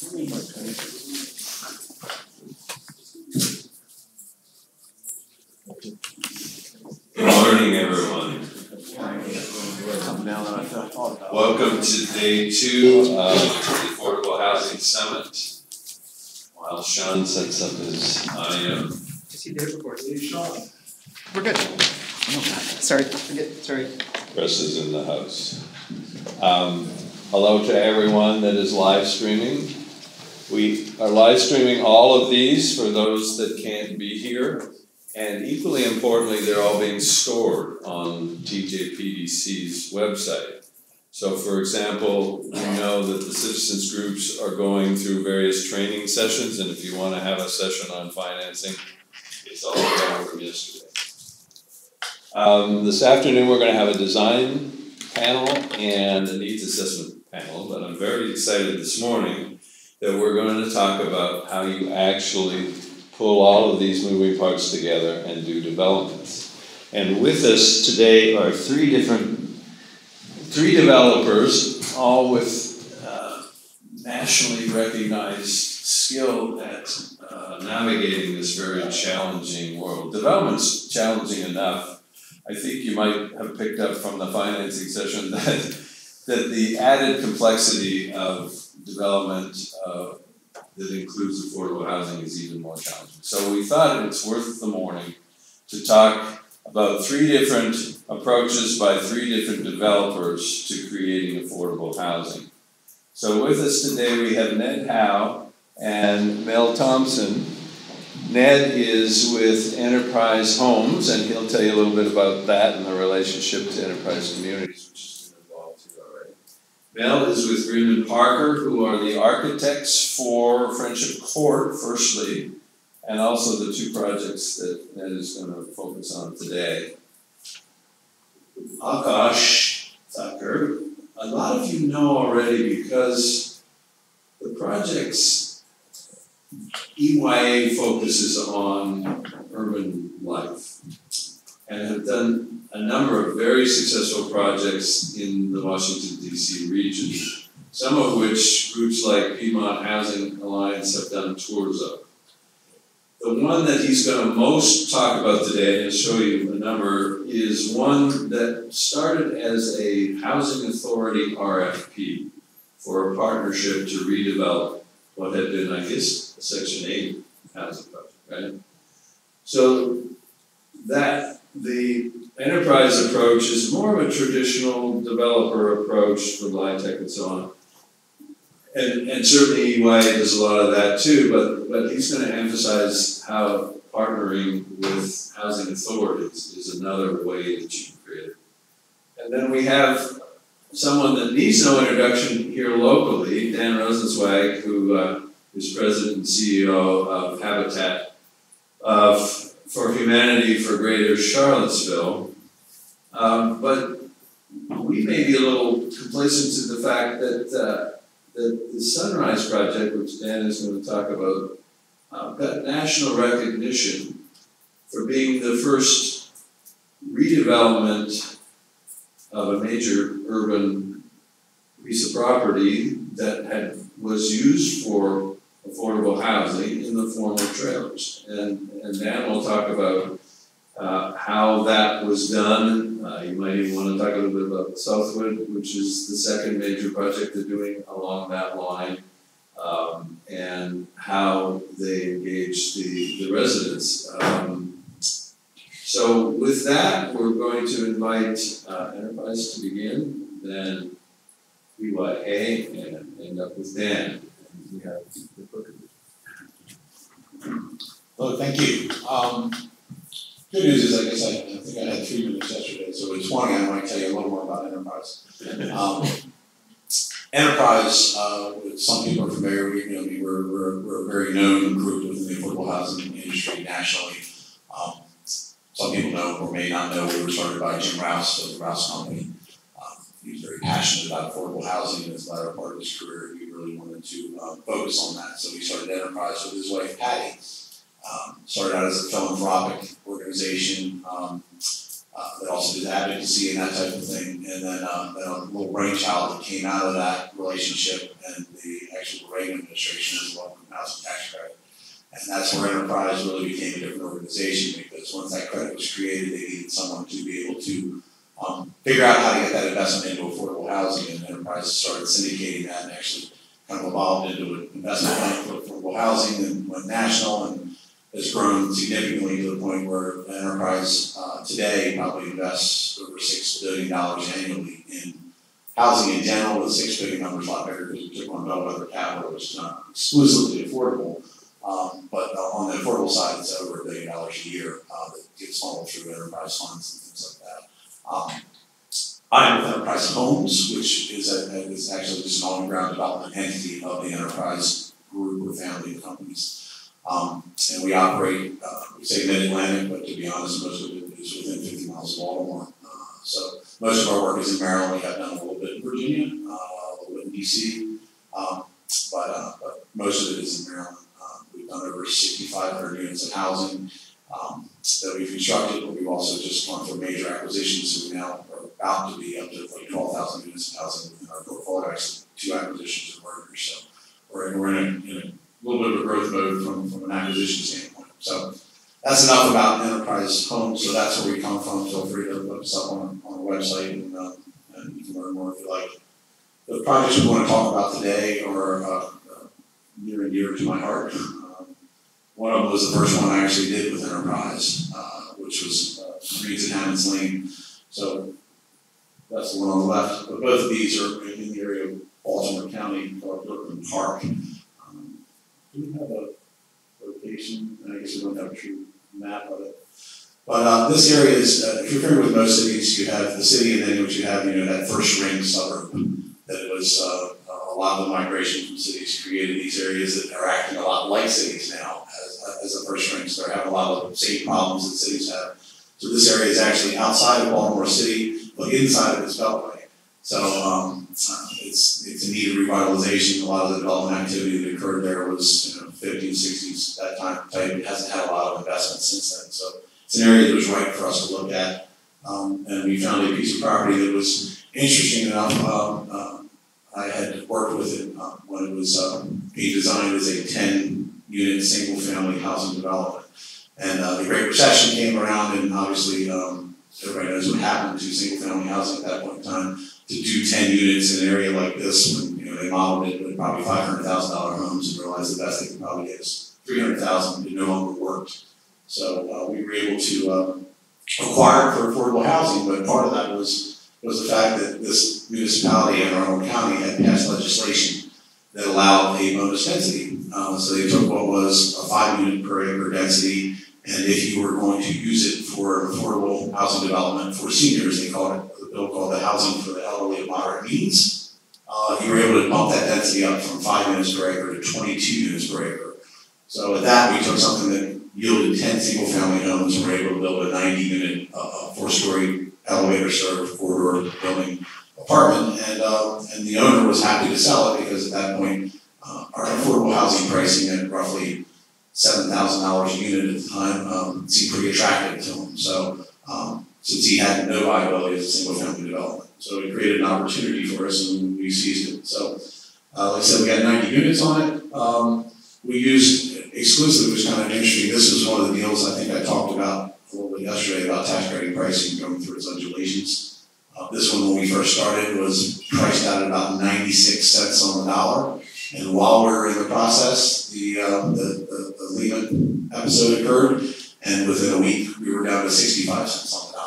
Good morning, everyone. Welcome to day 2 of the Affordable Housing Summit. While Sean sets up his audio. Is he there before? Sean. We're good. Sorry. Chris is in the house. Hello to everyone that is live streaming. We are live streaming all of these for those that can't be here. And equally importantly, they're all being stored on TJPDC's website. So for example, we know that the citizens groups are going through various training sessions, and if you want to have a session on financing, it's all down from yesterday. This afternoon we're going to have a design panel and a needs assessment panel, but I'm very excited this morning that we're going to talk about how you actually pull all of these moving parts together and do developments. And with us today are three developers, all with nationally recognized skill at navigating this very challenging world. Development's challenging enough. I think you might have picked up from the financing session that the added complexity of development that includes affordable housing is even more challenging. So we thought it's worth the morning to talk about 3 different approaches by 3 different developers to creating affordable housing. So with us today we have Ned Howe and Mel Thompson. Ned is with Enterprise Homes, and he'll tell you a little bit about that and the relationship to Enterprise Communities, which has been involved here already. Mel is with Greenman Parker, who are the architects for Friendship Court, firstly, and also the 2 projects that Ned is going to focus on today. Akash Thakur, a lot of you know already because the project's EYA focuses on urban life and have done a number of very successful projects in the Washington, D.C. region, some of which groups like Piedmont Housing Alliance have done tours of. The one that he's going to most talk about today, and I'll show you a number, is one that started as a housing authority RFP for a partnership to redevelop what had been, I guess, a Section 8 housing project, right? So that the enterprise approach is more of a traditional developer approach for LIHTC and so on. And certainly EYA does a lot of that too, but he's going to emphasize how partnering with housing authorities is another way that you can create it. And then we have someone that needs no introduction here locally, Dan Rosenzweig, who is president and CEO of Habitat for Humanity for Greater Charlottesville. But we may be a little complacent to the fact that the Sunrise Project, which Dan is going to talk about, got national recognition for being the first redevelopment of a major urban piece of property that was used for affordable housing in the form of trailers. And Dan will talk about how that was done. You might even want to talk a little bit about Southwood, which is the second major project they're doing along that line, and how they engage the residents. So with that, we're going to invite Enterprise to begin, then EYA, and end up with Dan. We have the book. Well, thank you. Good news is, like I said, I think I had 3 minutes yesterday, so in 20 I might tell you a little more about Enterprise. Enterprise, some people are familiar with, we're a very known group within the affordable housing industry nationally. Some people know or may not know we were started by Jim Rouse of the Rouse Company. He was very passionate about affordable housing in his latter part of his career. He really wanted to focus on that, so he started Enterprise with his wife Patty. Started out as a philanthropic organization that also did advocacy and that type of thing, and then a little brainchild that came out of that relationship and the actually the Reagan administration as well, housing tax credit. And that's where Enterprise really became a different organization, because once that credit was created, they needed someone to be able to figure out how to get that investment into affordable housing, and Enterprise started syndicating that and actually kind of evolved into an investment bank for affordable housing and went national and has grown significantly to the point where Enterprise today probably invests over $6 billion annually in housing in general. The $6 billion number is a lot bigger because we took on Bellwether Capital, which is not exclusively affordable, but on the affordable side, it's over $1 billion a year that gets funneled through Enterprise funds and things like that. I'm with Enterprise Homes, which is actually just an on-the-ground development entity of the Enterprise group or family of companies. And we operate, we say mid-Atlantic, but to be honest, most of it is within 50 miles of Baltimore. So most of our work is in Maryland. We have done a little bit in Virginia, a little bit in DC, but most of it is in Maryland. We've done over 6,500 units of housing that we've constructed, but we've also just gone through major acquisitions, so we now are about to be up to like 12,000 units of housing within our portfolio, actually 2 acquisitions and mergers. So we're in a little bit of a growth mode from an acquisition standpoint. So that's enough about Enterprise Homes. So that's where we come from. Feel free to look us up on our website and you can learn more if you like. The projects we want to talk about today are near and dear to my heart. One of them was the first one I actually did with Enterprise, which was Greens and Hammonds Lane. So that's the one on the left. But both of these are in the area of Baltimore County, called Brooklyn Park. Do we have a location? I guess we don't have a true map of it. But this area is, if you're familiar with most cities, you have the city, and then what you have, that first ring suburb. That it was a lot of the migration from cities created these areas that are acting a lot like cities now as a first ring. So they're having a lot of the same problems that cities have. So this area is actually outside of Baltimore City, but inside of its beltway. So it's in need of revitalization. A lot of the development activity that occurred there was 50s, 60s, that time type. It hasn't had a lot of investment since then. So it's an area that was right for us to look at. And we found a piece of property that was interesting enough. I had worked with it when it was being designed as a 10-unit single-family housing development. And the Great Recession came around, and obviously everybody knows what happened to single-family housing at that point in time. To do 10 units in an area like this, when they modeled it with probably $500,000 homes and realized the best they could probably get is $300,000, it no longer worked. So we were able to acquire it for affordable housing, but part of that was the fact that this municipality in our own county had passed legislation that allowed a bonus density. So they took what was a 5-unit per acre density, and if you were going to use it for affordable housing development for seniors, the bill called the Housing for the Elderly of Moderate Means, you were able to bump that density up from 5 units per acre to 22 units per acre. So with that, we took something that yielded 10 single-family homes and were able to build a 90-unit, 4-story elevator-served corridor building apartment, and the owner was happy to sell it because at that point, our affordable housing pricing at roughly $7,000 a unit at the time seemed pretty attractive to him. So since he had no viability as a single-family development, so it created an opportunity for us, and we seized it. So, like I said, we got 90 units on it. We used exclusively, which is kind of interesting. This is one of the deals I think I talked about a little bit yesterday about tax credit pricing going through its undulations. This one, when we first started, was priced out at about 96 cents on the dollar. And while we were in the process, the Lehman episode occurred, and within a week, we were down to 65 cents on the dollar.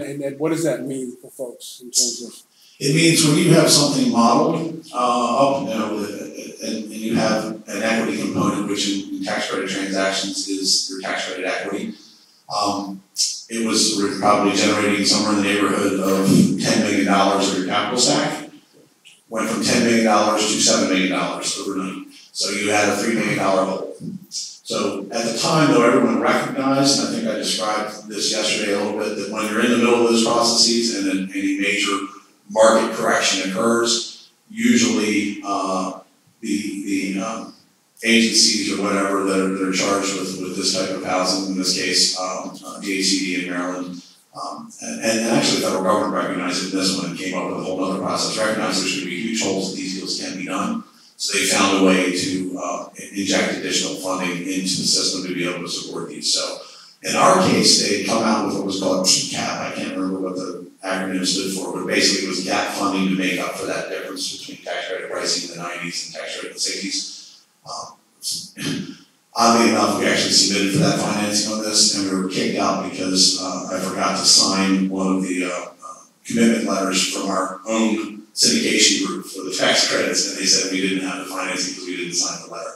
And what does that mean for folks in terms of? It means when you have something modeled up, and you have an equity component, which in tax credit transactions is your tax credit equity. It was probably generating somewhere in the neighborhood of $10 million of your capital stack. Went from $10 million to $7 million overnight. So you had a $3 million hole. So at the time, though, everyone recognized, and I think I described this yesterday a little bit, that when you're in the middle of those processes and then any major market correction occurs, usually the agencies or whatever that are charged with this type of housing, in this case, DHCD in Maryland, and actually the federal government recognized it in this one and came up with a whole other process, recognized there's going to be huge holes that these deals can't be done. So they found a way to inject additional funding into the system to be able to support these. So in our case, they come out with what was called TCAP. I can't remember what the acronym stood for, but basically it was gap funding to make up for that difference between tax credit pricing in the 90s and tax credit in the 60s. Oddly enough, we actually submitted for that financing on this, and we were kicked out because I forgot to sign one of the commitment letters from our own syndication group for the tax credits, and they said we didn't have the financing because we didn't sign the letter.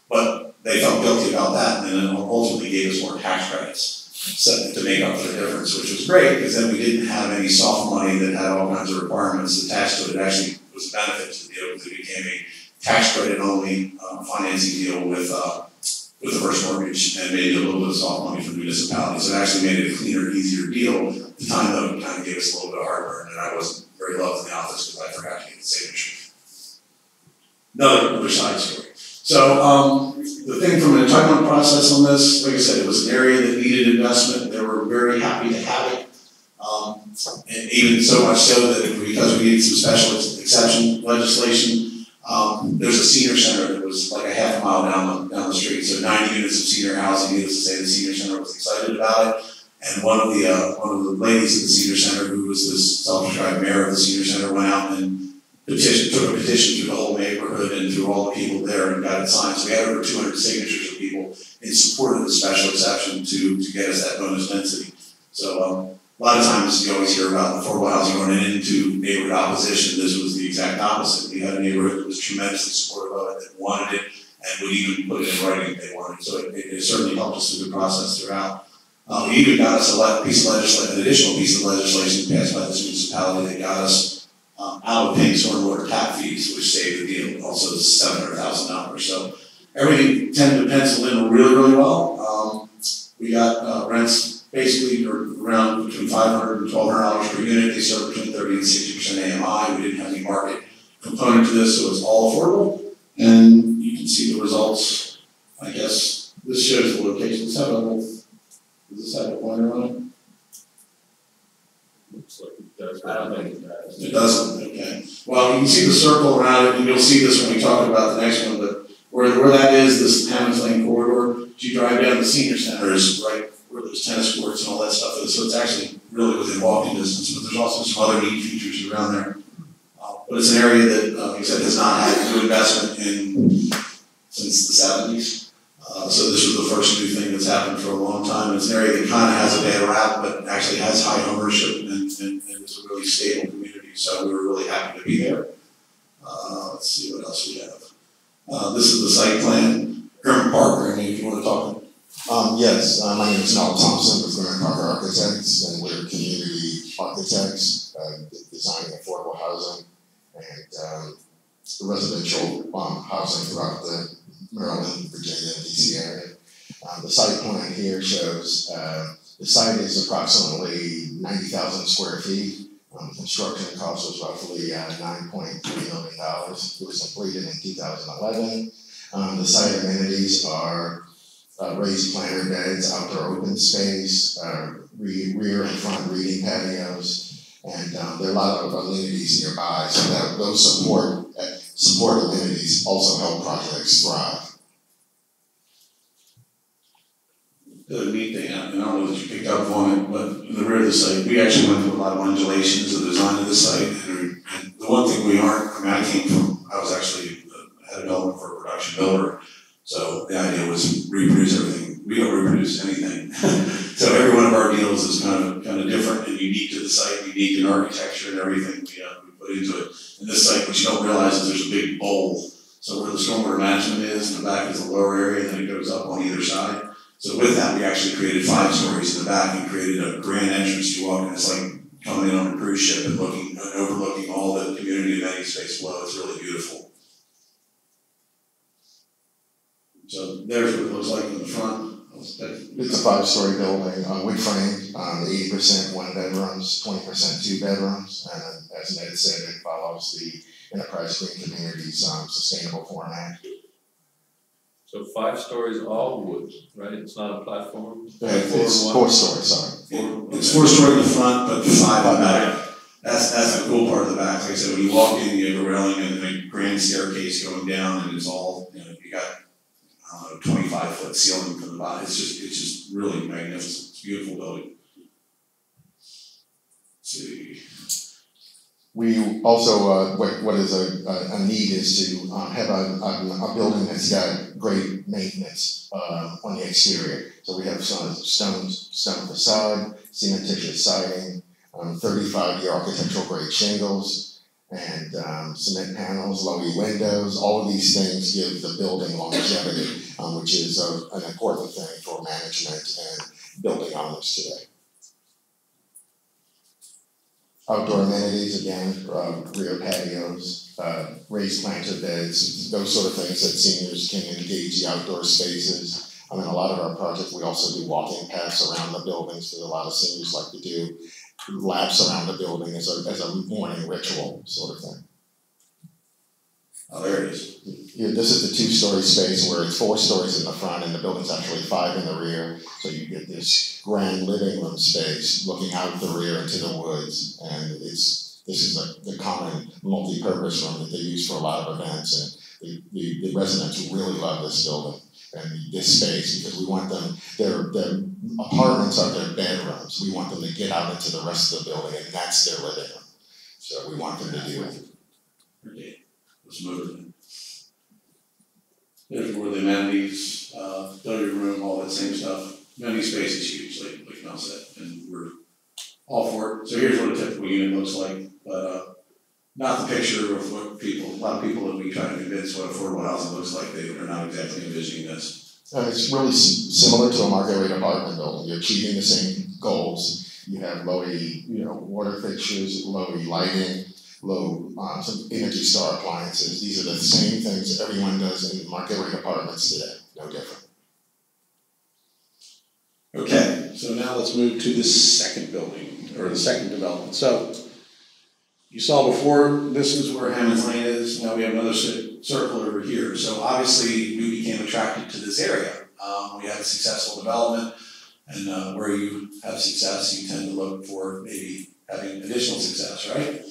But they felt guilty about that, and then ultimately gave us more tax credits to make up for the difference, which was great, because then we didn't have any soft money that had all kinds of requirements attached to it. It actually was a benefit to the deal because it became a tax credit only financing deal with the first mortgage, and maybe a little bit of soft money from municipalities. So it actually made it a cleaner, easier deal. At the time, though, it kind of gave us a little bit of heartburn, and I wasn't very loved in the office because I forgot to get the signature. Another side story. So the thing from an entitlement process on this, like I said, it was an area that needed investment. They were very happy to have it. And even so much so that because we needed some special exception legislation, there's a senior center that was like a half a mile down the street. So 90 units of senior housing. Needless to say, the senior center was excited about it. And one of the ladies at the senior center, who was this self-described mayor of the senior center, went out and took a petition through the whole neighborhood and through all the people there and got it signed. So we had over 200 signatures of people in support of the special exception to get us that bonus density. So a lot of times you always hear about affordable housing running into neighborhood opposition. This was the exact opposite. We had a neighborhood that was tremendously supportive of it, that wanted it, and would even put it in writing if they wanted it. So it certainly helped us through the process throughout. We even got us an additional piece of legislation passed by this municipality that got us out of paying stormwater tap fees, which saved the deal, also $700,000. So everything tended to pencil in really, really well. We got rents basically around between $500 and $1,200 per unit. They serve between 30 and 60% AMI. We didn't have any market component to this, so it's all affordable. And you can see the results. I guess this shows the location. Does this have a pointer on it? Looks like it does, but I don't think it does. It doesn't, okay. Well, you can see the circle around it, and you'll see this when we talk about the next one, but where that is, this Hammonds Lane corridor, as you drive down the senior center is right where there's tennis courts and all that stuff is, so it's actually really within walking distance, but there's also some other neat features around there. But it's an area that, like I said, has not had new investment since the 70s. So this was the first new thing that's happened for a long time. It's an area that kind of has a bad rap, but actually has high ownership and is a really stable community. So we were really happy to be there. Let's see what else we have. This is the site plan. Herman Parker, I mean, if you want to talk. Yes, my name is Noel Thompson with Herman Parker Architects, and we're community architects designing affordable housing and residential housing throughout the Maryland, Virginia, DC area. The site plan here shows the site is approximately 90,000 square feet. Construction cost was roughly $9.3 million. It was completed in 2011. The site amenities are raised planter beds, outdoor open space, rear and front reading patios, and there are a lot of amenities nearby, so that those support amenities also help projects thrive. The neat thing, I don't know that you picked up on it, but in the rear of the site, we actually went through a lot of undulations of the design of the site. And the one thing I was actually head of development for a production builder. So the idea was reproduce everything. We don't reproduce anything. So every one of our deals is kind of different and unique to the site, unique in architecture and everything we put into it. In this site, what you don't realize is there's a big bowl. So where the stormwater management is, in the back is the lower area, and then it goes up on either side. So with that, we actually created 5 stories in the back and created a grand entrance. You walk in, it's like coming in on a cruise ship and overlooking all the community amenity space below. It's really beautiful. So there's what it looks like in the front. It's a 5-story building, wood frame, 80% 1 bedrooms, 20% 2 bedrooms, and as Ned said, it follows the Enterprise Green Community's sustainable format. So 5 stories, all wood, right? It's not a platform? It's 4 stories, sorry. It's 4 story in the front, but 5 in the back. that's the cool part of the back. Like I said, when you walk in, you have a railing and then a grand staircase going down, and it's all, you know, you got, I don't know, 25-foot ceiling from the bottom. It's just really magnificent. It's a beautiful building. Let's see. We also, what is a need is to have a building that's got great maintenance on the exterior. So we have some stone facade, cementitious siding, 35-year architectural grade shingles, and cement panels, low E windows. All of these things give the building longevity, which is an important thing for management and building owners today. Outdoor amenities, again, rear patios, raised planter beds, those sort of things that seniors can engage the outdoor spaces. I mean, a lot of our projects, we also do walking paths around the buildings that a lot of seniors like to do. Laps around the building as a morning ritual sort of thing. Oh, there it is. Yeah, this is the 2-story space where it's 4 stories in the front and the building's actually 5 in the rear. So you get this grand living room space looking out the rear into the woods. And this is the common multi-purpose room that they use for a lot of events. And the residents really love this building and this space because we want them, their apartments are their bedrooms. We want them to get out into the rest of the building and that's their living room. So we want them to do it. Okay. Smooth. There's where the amenities, billiard room, all that same stuff. Amenity space is huge, like Mel said, and we're all for it. So here's what a typical unit looks like, but not the picture of what a lot of people that we try to convince what affordable housing looks like. They're not exactly envisioning this. It's really similar to a market rate apartment building. You're achieving the same goals. You have low E, water fixtures, low E lighting, low some Energy Star appliances. These are the same things that everyone does in market rate apartments today, no different. Okay, so now let's move to the second building, or the second development. So, you saw before, this is where Hammond's Lane is. Now we have another circle over here. So obviously we became attracted to this area. We had a successful development, and where you have success, you tend to look for maybe having additional success, right?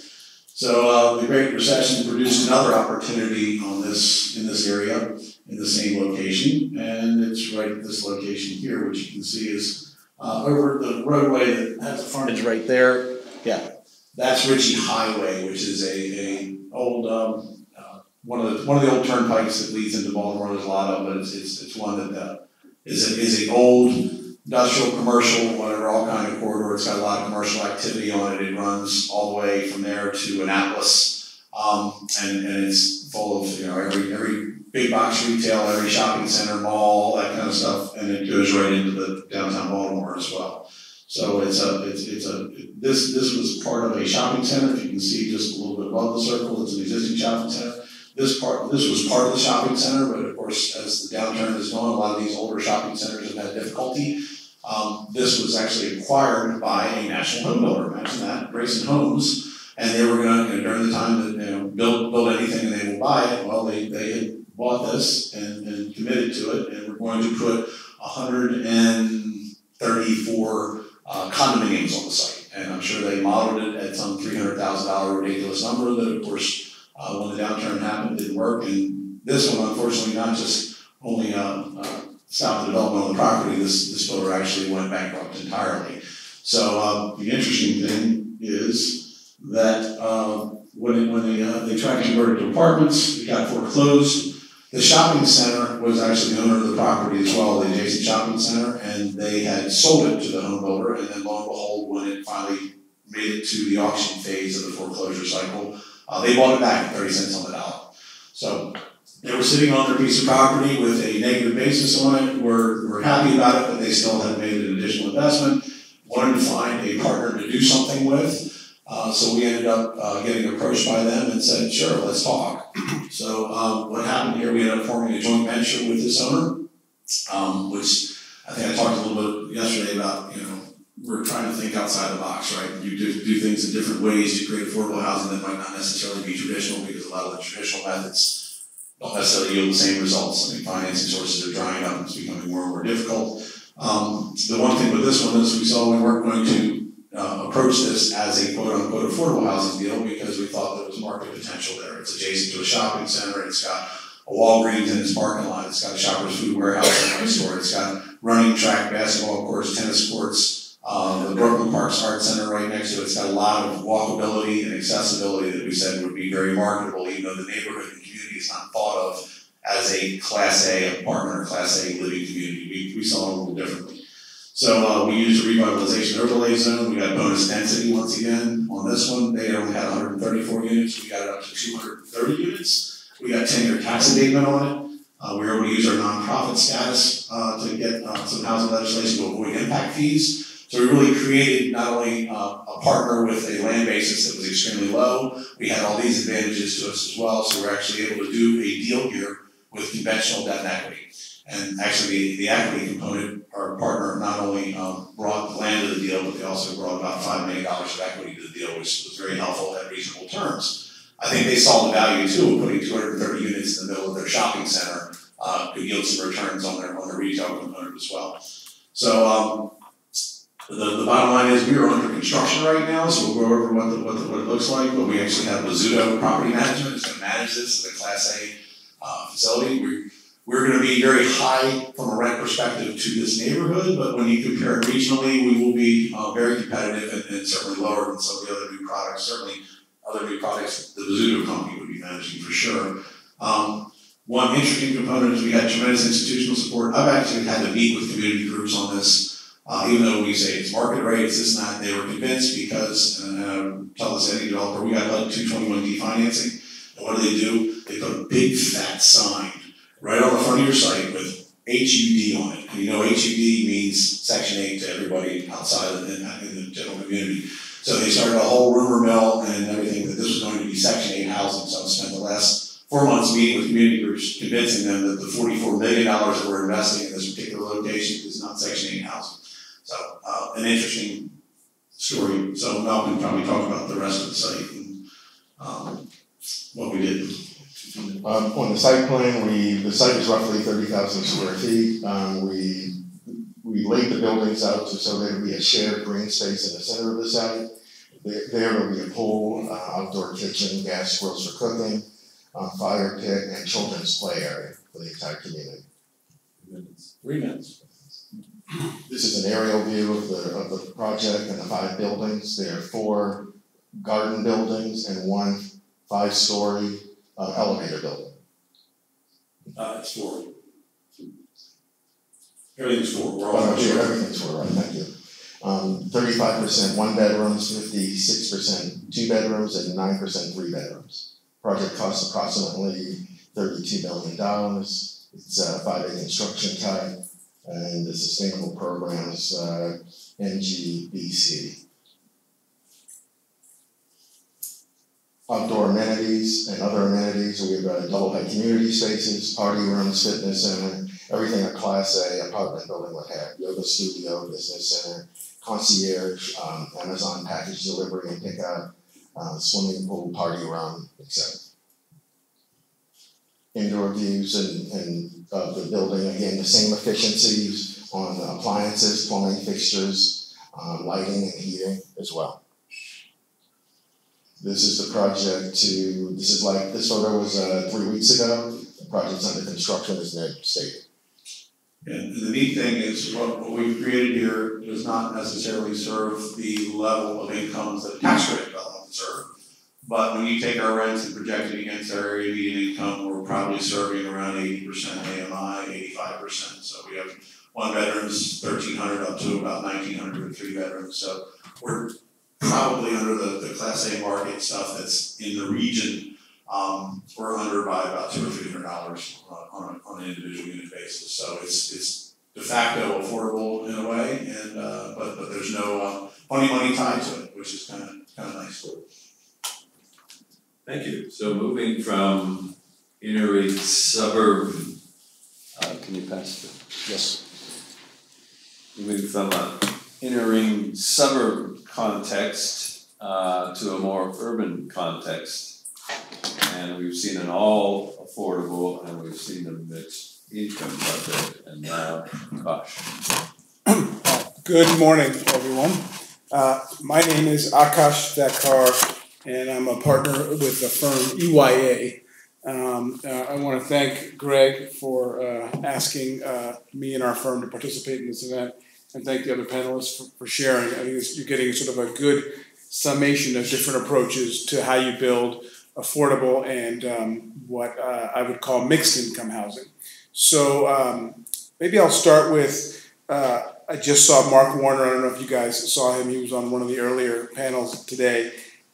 So the Great Recession produced another opportunity in this area, in the same location, and it's right at this location here, which you can see is over the roadway that has the frontage right there. Yeah, that's Ritchie Highway, which is a old one of the old turnpikes that leads into Baltimore. There's a lot of, but it's one that is an old industrial, commercial, whatever, all kind of corridor. It's got a lot of commercial activity on it. It runs all the way from there to Annapolis, and it's full of every big box retail, every shopping center, mall, that kind of stuff, and it goes right into the downtown Baltimore as well. So this was part of a shopping center. If you can see just a little bit above the circle, it's an existing shopping center. This was part of the shopping center, but of course, as the downturn has gone, a lot of these older shopping centers have had difficulty. This was actually acquired by a national home builder. Imagine that, Grayson Homes, and they were going to, during the time that build anything and they will buy it. Well, they had bought this and committed to it, and we're going to put 134 condominiums on the site. And I'm sure they modeled it at some $300,000 ridiculous number that, of course, when the downturn happened, didn't work. And this one, unfortunately, not just only stopped the development on the property, this builder actually went bankrupt entirely. So the interesting thing is that when they tried to convert it to apartments, it got foreclosed. The shopping center was actually the owner of the property as well, the adjacent shopping center, and they had sold it to the home builder, and then lo and behold, when it finally made it to the auction phase of the foreclosure cycle, they bought it back at 30 cents on the dollar. So they were sitting on their piece of property with a negative basis on it, were happy about it, but they still had made an additional investment, wanted to find a partner to do something with. So we ended up getting approached by them and said, sure, let's talk. So what happened here, we ended up forming a joint venture with this owner, which I think I talked a little bit yesterday about, we're trying to think outside the box, right? You do things in different ways to create affordable housing that might not necessarily be traditional, because a lot of the traditional methods don't necessarily yield the same results. I mean, financing sources are drying up and it's becoming more and more difficult. The one thing with this one is we saw we weren't going to approached this as a quote-unquote affordable housing deal because we thought there was market potential there. It's adjacent to a shopping center. It's got a Walgreens in its parking lot. It's got a Shoppers Food Warehouse in my store. It's got running track, basketball courts, tennis courts, the Brooklyn Parks Art Center right next to it. It's got a lot of walkability and accessibility that we said would be very marketable, even though the neighborhood and community is not thought of as a Class A apartment or Class A living community. We saw it a little differently. So we used a revitalization overlay zone. We got bonus density once again. On this one, they only had 134 units. We got it up to 230 units. We got 10-year tax abatement on it. We were able to use our nonprofit status to get some housing legislation to avoid impact fees. So we really created not only a partner with a land basis that was extremely low, we had all these advantages to us as well. So we're actually able to do a deal here with conventional debt and equity. And actually the equity component, our partner not only brought the land to the deal, but they also brought about $5 million of equity to the deal, which was very helpful at reasonable terms. I think they saw the value too of putting 230 units in the middle of their shopping center could yield some returns on their retail component as well. So the bottom line is we are under construction right now, so we'll go over what it looks like, but we actually have Bozzuto Property Management is going to manage this as a Class A facility. We're going to be very high from a rent perspective to this neighborhood, but when you compare it regionally, we will be very competitive and certainly lower than some of the other new products. Certainly, other new products the Bozzuto company would be managing for sure. One interesting component is we had tremendous institutional support. I've actually had to meet with community groups on this, even though we say it's market rate, it's this not. They were convinced because, tell us any developer, we got like 221D financing, and what do? They put a big fat sign right on the front of your site with HUD on it. And you know HUD means Section 8 to everybody outside of in the general community. So they started a whole rumor mill and everything that this was going to be Section 8 housing. So I spent the last 4 months meeting with community groups, convincing them that the $44 million that we're investing in this particular location is not Section 8 housing. So an interesting story. So Malcolm can probably talk about the rest of the site and what we did. On the site plan, the site is roughly 30,000 square feet. We laid the buildings out so there would be a shared green space in the center of the site. There will be a pool, outdoor kitchen, gas grills for cooking, fire pit, and children's play area for the entire community. 3 minutes. This is an aerial view of the project and the 5 buildings. There are 4 garden buildings and 1 5-story elevator building. It's 4. Everything's 4. We're all sure. Everything's 4, right? Thank you. 35% 1 bedrooms, 56% 2 bedrooms, and 9% 3 bedrooms. Project costs approximately $32 million. It's a 5A construction type, and the sustainable program is NGBC. Outdoor amenities and other amenities, we've got double height community spaces, party rooms, fitness center, everything a Class A apartment building would have. Yoga studio, business center, concierge, Amazon package delivery and pickup, swimming pool, party room, etc. Indoor views and the building, again, the same efficiencies on appliances, plumbing fixtures, lighting and heating as well. This is the project this photo was 3 weeks ago. The project's under construction, as Ned stated. And the neat thing is what we've created here does not necessarily serve the level of incomes that tax credit development serve. But when you take our rents and project it against our area median income, we're probably serving around 80% AMI, 85%. So we have 1 bedrooms, 1,300 up to about 1,900 with 3 bedrooms. So we're probably under the Class A market stuff that's in the region. We're under by about $200 or $300 on an individual unit basis. So it's de facto affordable in a way, and but there's no funny money tied to it, which is kind of nice. Thank you. So moving from inner ring suburb, can you pass it? Yes. Moving from an inner ring suburb context to a more urban context. And we've seen an all affordable and we've seen a mixed income project, and now Bosch. Good morning, everyone. My name is Akash Thakkar, and I'm a partner with the firm EYA. I want to thank Greg for asking me and our firm to participate in this event, and thank the other panelists for sharing. I think you're getting sort of a good summation of different approaches to how you build affordable and what I would call mixed income housing. So maybe I'll start with, I just saw Mark Warner. I don't know if you guys saw him. He was on one of the earlier panels today.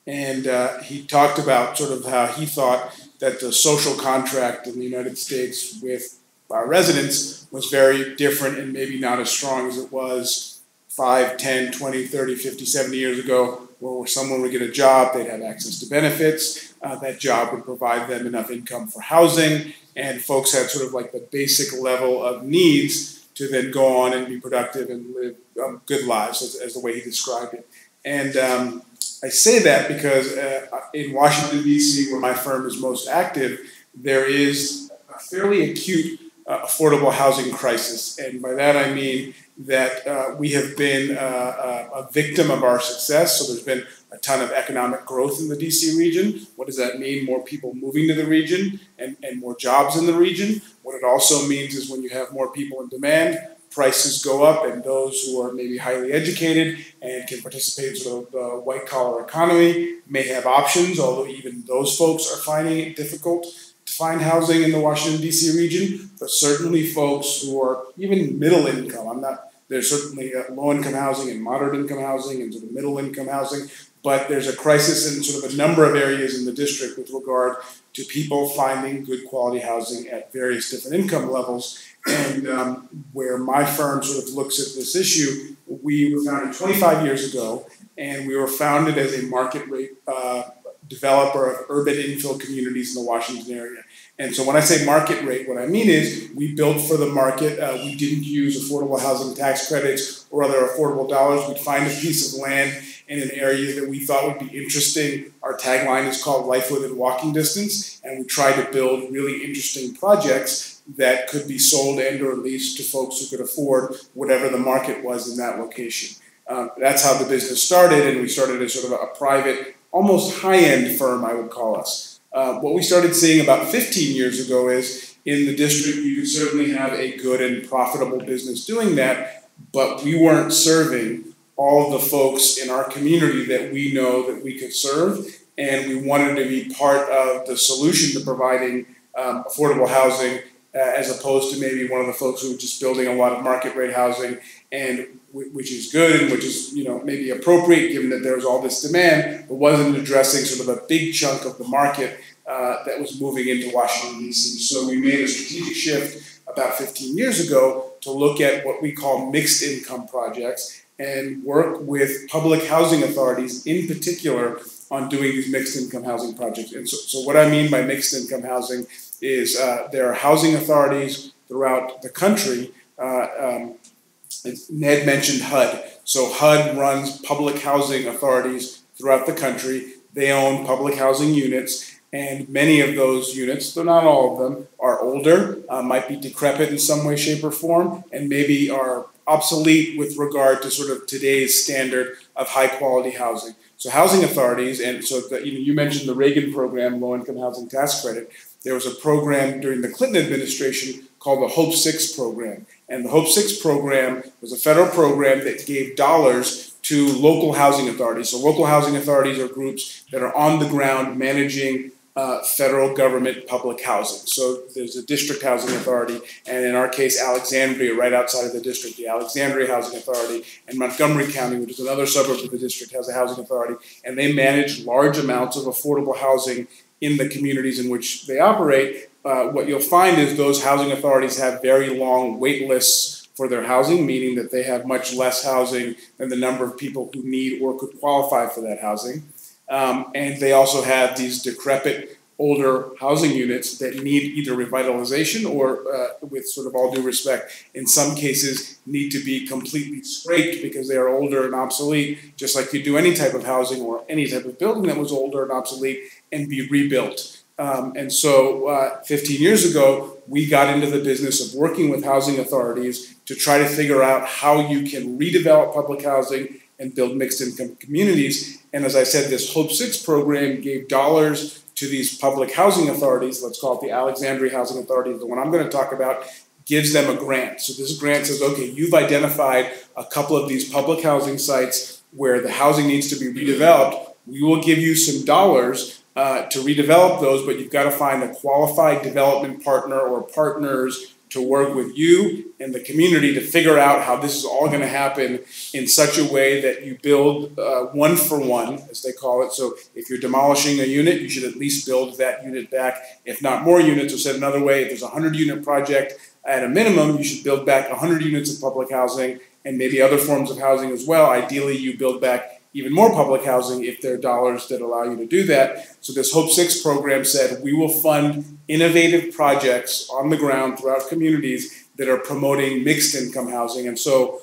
And he talked about sort of how he thought that the social contract in the United States with our residents was very different and maybe not as strong as it was 5, 10, 20, 30, 50, 70 years ago, where someone would get a job, they'd have access to benefits, that job would provide them enough income for housing, and folks had sort of like the basic level of needs to then go on and be productive and live good lives, as the way he described it. And I say that because in Washington, D.C., where my firm is most active, there is a fairly acute affordable housing crisis. And by that I mean that we have been a victim of our success. So there's been a ton of economic growth in the D.C. region. What does that mean? More people moving to the region and more jobs in the region. What it also means is when you have more people in demand, prices go up, and those who are maybe highly educated and can participate in sort of the white-collar economy may have options, although even those folks are finding it difficult to find housing in the Washington, D.C. region. But certainly folks who are even middle income, there's certainly low-income housing and moderate-income housing and sort of middle-income housing, but there's a crisis in sort of a number of areas in the district with regard to people finding good quality housing at various different income levels. And where my firm sort of looks at this issue, we were founded 25 years ago, and we were founded as a market rate developer of urban infill communities in the Washington area. And so when I say market rate, what I mean is we built for the market. We didn't use affordable housing tax credits or other affordable dollars. We'd find a piece of land in an area that we thought would be interesting. Our tagline is called Life Within Walking Distance, and we tried to build really interesting projects that could be sold and or leased to folks who could afford whatever the market was in that location. That's how the business started, and we started as sort of a private, almost high-end firm, I would call us. What we started seeing about 15 years ago is in the district, you could certainly have a good and profitable business doing that, but we weren't serving all of the folks in our community that we know that we could serve, and we wanted to be part of the solution to providing affordable housing as opposed to maybe one of the folks who were just building a lot of market rate housing, and which is good and which is maybe appropriate given that there was all this demand, but wasn't addressing sort of a big chunk of the market that was moving into Washington, D.C. So we made a strategic shift about 15 years ago to look at what we call mixed income projects and work with public housing authorities in particular on doing these mixed income housing projects. And so what I mean by mixed income housing is there are housing authorities throughout the country. Ned mentioned HUD. So HUD runs public housing authorities throughout the country. They own public housing units, and many of those units, though not all of them, are older, might be decrepit in some way, shape, or form, and maybe are obsolete with regard to sort of today's standard of high quality housing. So housing authorities, and so you mentioned the Reagan program, Low Income Housing Tax Credit. There was a program during the Clinton administration called the Hope 6 program. And the Hope 6 program was a federal program that gave dollars to local housing authorities. So local housing authorities are groups that are on the ground managing federal government public housing. So there's a district housing authority, and in our case, Alexandria, right outside of the district, the Alexandria Housing Authority, and Montgomery County, which is another suburb of the district, has a housing authority, and they manage large amounts of affordable housing in the communities in which they operate. What you'll find is those housing authorities have very long wait lists for their housing, meaning that they have much less housing than the number of people who need or could qualify for that housing. And they also have these decrepit older housing units that need either revitalization or, with sort of all due respect, in some cases need to be completely scraped because they are older and obsolete, just like you do any type of housing or any type of building that was older and obsolete, and be rebuilt. And so 15 years ago, we got into the business of working with housing authorities to try to figure out how you can redevelop public housing and build mixed income communities. And as I said, this Hope 6 program gave dollars to these public housing authorities. Let's call it the Alexandria Housing Authority, the one I'm going to talk about, gives them a grant. So this grant says, okay, you've identified a couple of these public housing sites where the housing needs to be redeveloped. We will give you some dollars to redevelop those, but you've got to find a qualified development partner or partners to work with you and the community to figure out how this is all going to happen in such a way that you build one for one, as they call it. So if you're demolishing a unit, you should at least build that unit back, if not more units. Or said another way, if there's a 100-unit project, at a minimum, you should build back 100 units of public housing and maybe other forms of housing as well. Ideally, you build back even more public housing if there are dollars that allow you to do that. So this Hope 6 program said, we will fund innovative projects on the ground throughout communities that are promoting mixed income housing. And so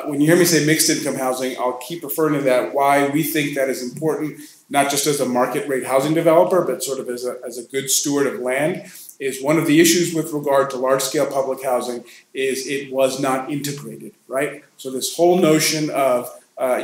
when you hear me say mixed income housing, I'll keep referring to that, why we think that is important, not just as a market rate housing developer, but sort of as a good steward of land, is one of the issues with regard to large scale public housing is it was not integrated, right? So this whole notion of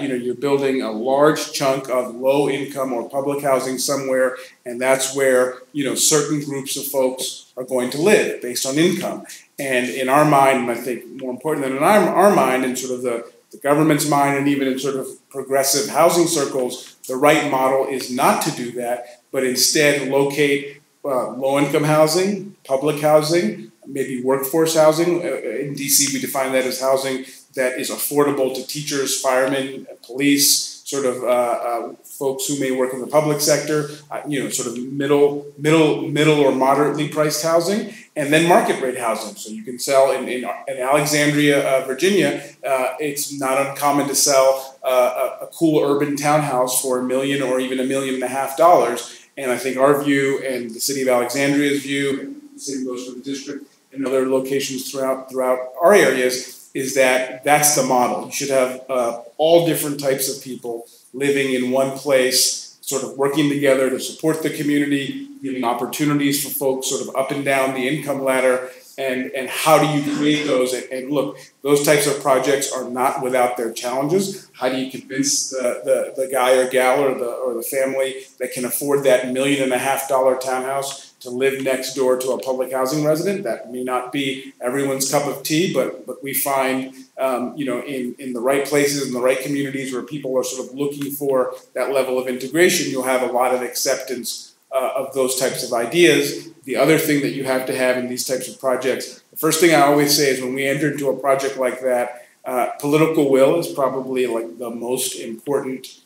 you're building a large chunk of low income or public housing somewhere, and that's where, certain groups of folks are going to live based on income. And in our mind, and I think more important than in our mind, in sort of the government's mind, and even in sort of progressive housing circles, the right model is not to do that, but instead locate low income housing, public housing, maybe workforce housing. In DC, we define that as housing that is affordable to teachers, firemen, police, sort of folks who may work in the public sector, sort of middle or moderately priced housing, and then market rate housing. So you can sell in Alexandria, Virginia, it's not uncommon to sell a cool urban townhouse for $1 million or even $1.5 million. And I think our view and the city of Alexandria's view, and the city of Gosford District, and other locations throughout our areas, is that that's the model. You should have all different types of people living in one place, sort of working together to support the community, giving opportunities for folks sort of up and down the income ladder, and how do you create those? And look, those types of projects are not without their challenges. How do you convince the guy or gal or the family that can afford that $1.5 million townhouse to live next door to a public housing resident? That may not be everyone's cup of tea, but we find, in the right places, in the right communities where people are sort of looking for that level of integration, you'll have a lot of acceptance of those types of ideas. The other thing that you have to have in these types of projects, the first thing I always say is when we enter into a project like that, political will is probably like the most important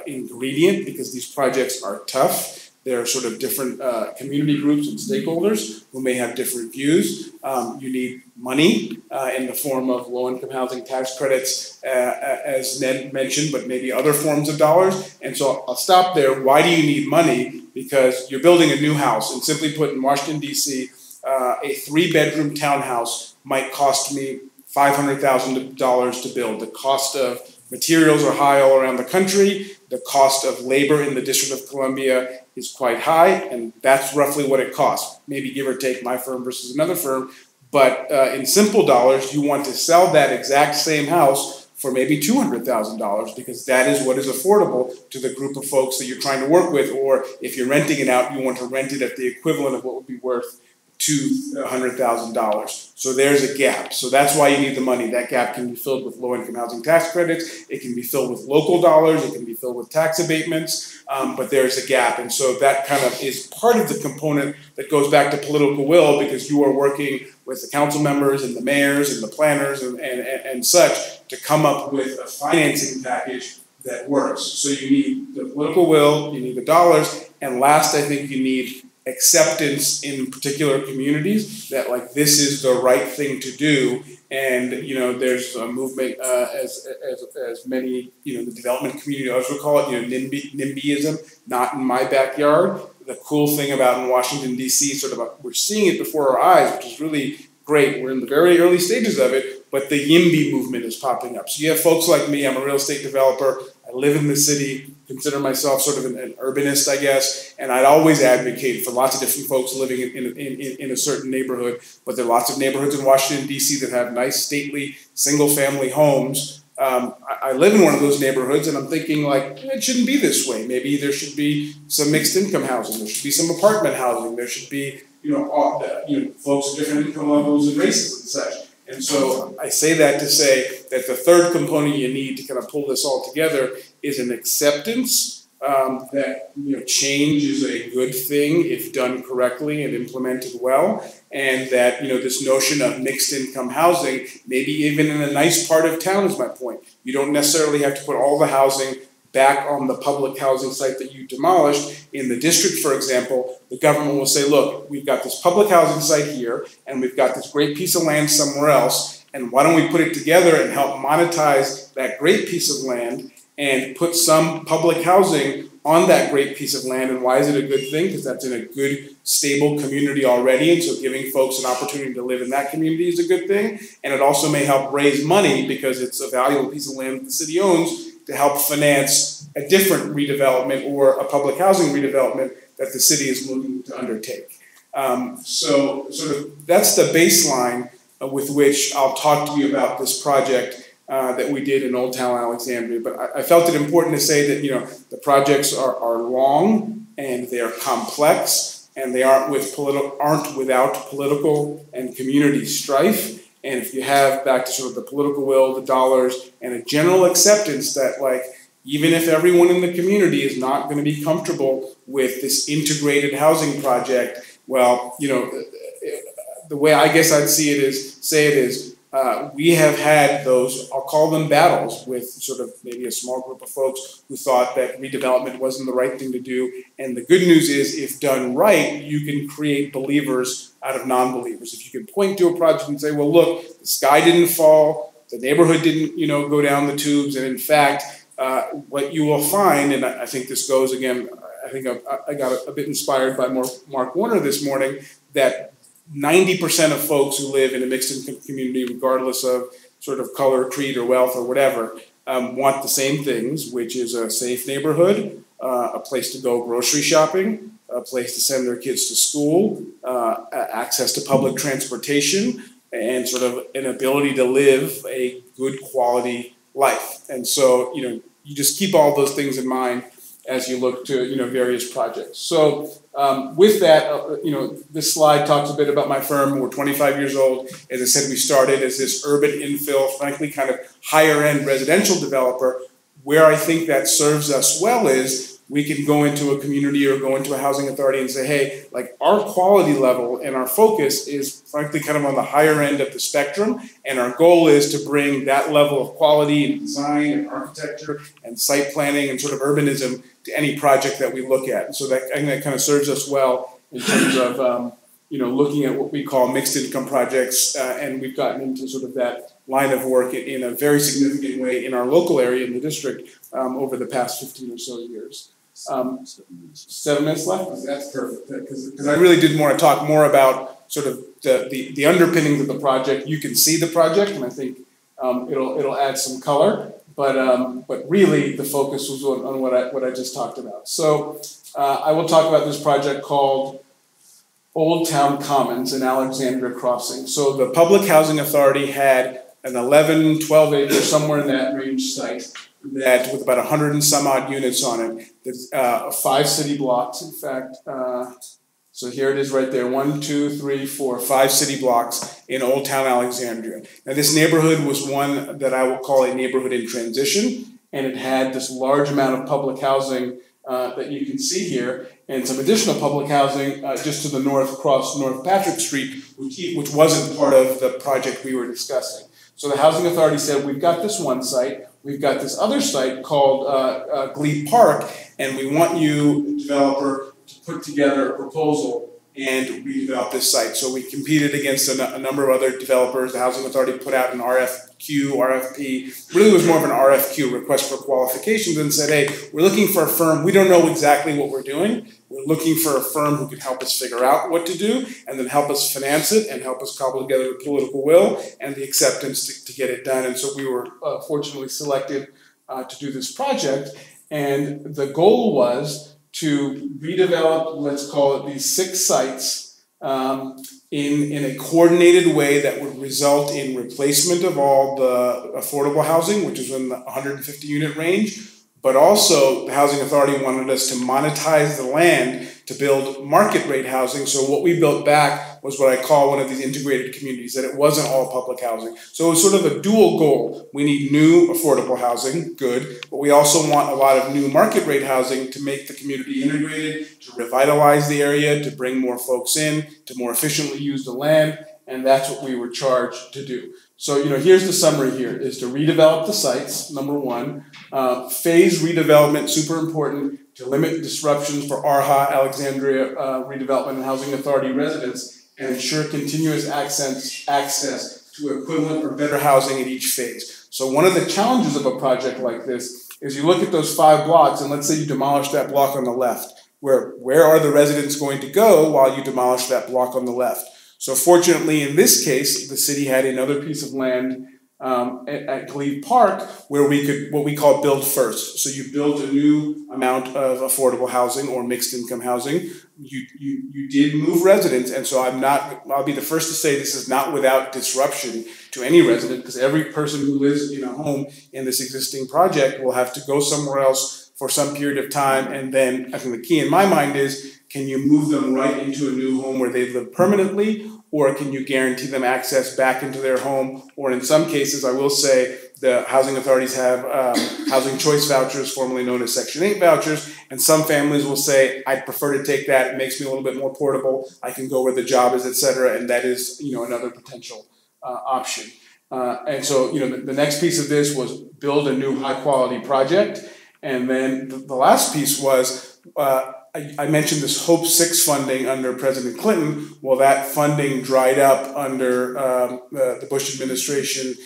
ingredient, because these projects are tough. There are sort of different community groups and stakeholders who may have different views. You need money in the form of low-income housing tax credits, as Ned mentioned, but maybe other forms of dollars. And so I'll stop there. Why do you need money? Because you're building a new house. And simply put, in Washington, D.C., a 3-bedroom townhouse might cost me $500,000 to build. The cost of materials are high all around the country. The cost of labor in the District of Columbia is quite high, and that's roughly what it costs. Maybe give or take my firm versus another firm. But in simple dollars, you want to sell that exact same house for maybe $200,000, because that is what is affordable to the group of folks that you're trying to work with. Or if you're renting it out, you want to rent it at the equivalent of what would be worth $100,000. So there's a gap. So that's why you need the money. That gap can be filled with low-income housing tax credits. It can be filled with local dollars. It can be filled with tax abatements. But there's a gap. And so that kind of is part of the component that goes back to political will, because you are working with the council members and the mayors and the planners and such to come up with a financing package that works. So you need the political will, you need the dollars, and last, I think you need acceptance in particular communities that like this is the right thing to do. And there's a movement as many the development community others would call it, NIMBYism, not in my backyard. The cool thing about in Washington D.C. sort of we're seeing it before our eyes, which is really great. We're in the very early stages of it, but the YIMBY movement is popping up. So you have folks like me. I'm a real estate developer. I live in the city, consider myself sort of an urbanist, I guess, and I'd always advocate for lots of different folks living in a certain neighborhood, but there are lots of neighborhoods in Washington, D.C. that have nice, stately, single-family homes I live in one of those neighborhoods, and I'm thinking like it shouldn't be this way. Maybe there should be some mixed income housing. There should be some apartment housing. There should be folks of different income levels and races and such. And so I say that to say that the third component you need to kind of pull this all together is an acceptance that change is a good thing if done correctly and implemented well, and that this notion of mixed income housing, maybe even in a nice part of town, is my point. You don't necessarily have to put all the housing back on the public housing site that you demolished. In the district, for example, the government will say, look, we've got this public housing site here, and we've got this great piece of land somewhere else, and why don't we put it together and help monetize that great piece of land and put some public housing on that great piece of land. And why is it a good thing? Because that's in a good, stable community already, and so giving folks an opportunity to live in that community is a good thing. And it also may help raise money because it's a valuable piece of land that the city owns to help finance a different redevelopment or a public housing redevelopment that the city is looking to undertake. So sort of that's the baseline with which I'll talk to you about this project that we did in Old Town Alexandria. But I felt it important to say that the projects are long and they are complex and they aren't without political and community strife. And if you have, back to sort of the political will, the dollars, and a general acceptance that even if everyone in the community is not going to be comfortable with this integrated housing project, well, the way I guess I'd say it is, we have had those, I'll call them battles, with sort of maybe a small group of folks who thought that redevelopment wasn't the right thing to do. And the good news is, if done right, you can create believers out of non-believers. If you can point to a project and say, well, look, the sky didn't fall, the neighborhood didn't, go down the tubes, and in fact, what you will find, and I think this goes again, I think I got a bit inspired by Mark Warner this morning, that 90% of folks who live in a mixed income community, regardless of sort of color, creed, or wealth, or whatever, want the same things, which is a safe neighborhood, a place to go grocery shopping, a place to send their kids to school, access to public transportation, and sort of an ability to live a good quality life. And so, you just keep all those things in mind as you look to, various projects. So with that, this slide talks a bit about my firm. We're 25 years old. As I said, we started as this urban infill, frankly, kind of higher end residential developer. Where I think that serves us well is we can go into a community or go into a housing authority and say, hey, our quality level and our focus is frankly kind of on the higher end of the spectrum. And our goal is to bring that level of quality and design and architecture and site planning and sort of urbanism to any project that we look at. And so that, I think that kind of serves us well in terms of, looking at what we call mixed income projects. And we've gotten into sort of that line of work in a very significant way in our local area in the district over the past 15 or so years. 7 minutes left? That's perfect, because I really did want to talk more about sort of the underpinnings of the project. You can see the project, and I think it'll add some color, but really the focus was on what I just talked about. So I will talk about this project called Old Town Commons in Alexandria Crossing. So the Public Housing Authority had an 11, 12 acre, somewhere in that range site that with about 100 and some odd units on it. There's 5 city blocks, in fact. So here it is right there, 1, 2, 3, 4, 5 city blocks in Old Town Alexandria. Now this neighborhood was one that I will call a neighborhood in transition, and it had this large amount of public housing that you can see here, and some additional public housing just to the north across North Patrick Street, which wasn't part of the project we were discussing. So the Housing Authority said, we've got this one site, we've got this other site called Glebe Park, and we want you, developer, to put together a proposal and redevelop this site. So we competed against a number of other developers. The Housing Authority put out an RFP, really was more of an RFQ, request for qualifications, and said, hey, we're looking for a firm, we don't know exactly what we're doing, we're looking for a firm who can help us figure out what to do, and then help us finance it, and help us cobble together the political will and the acceptance to get it done. And so we were fortunately selected to do this project, and the goal was to redevelop, let's call it these 6 sites, in a coordinated way that would result in replacement of all the affordable housing, which is in the 150 unit range, but also the Housing Authority wanted us to monetize the land to build market rate housing. So what we built back was what I call one of these integrated communities, that it wasn't all public housing. So it was sort of a dual goal. We need new affordable housing, good, but we also want a lot of new market rate housing to make the community integrated, to revitalize the area, to bring more folks in, to more efficiently use the land, and that's what we were charged to do. So, here's the summary here, is to redevelop the sites, number one. Phase redevelopment, super important, to limit disruptions for ARHA, Alexandria Redevelopment and Housing Authority residents, and ensure continuous access to equivalent or better housing at each phase. So one of the challenges of a project like this is you look at those 5 blocks, and let's say you demolish that block on the left. Where are the residents going to go while you demolish that block on the left? So fortunately, in this case, the city had another piece of land at Glebe Park where we could, what we call build first. So you build a new amount of affordable housing or mixed income housing. You did move residents, and so I'll be the first to say this is not without disruption to any resident, because every person who lives in a home in this existing project will have to go somewhere else for some period of time. And then I think the key in my mind is, can you move them right into a new home where they live permanently, or can you guarantee them access back into their home? Or in some cases, I will say, the housing authorities have housing choice vouchers, formerly known as Section 8 vouchers, and some families will say, I'd prefer to take that, it makes me a little bit more portable, I can go where the job is, et cetera, and that is another potential option. And so the next piece of this was build a new high quality project, and then the last piece was, I mentioned this Hope 6 funding under President Clinton. Well, that funding dried up under the Bush administration,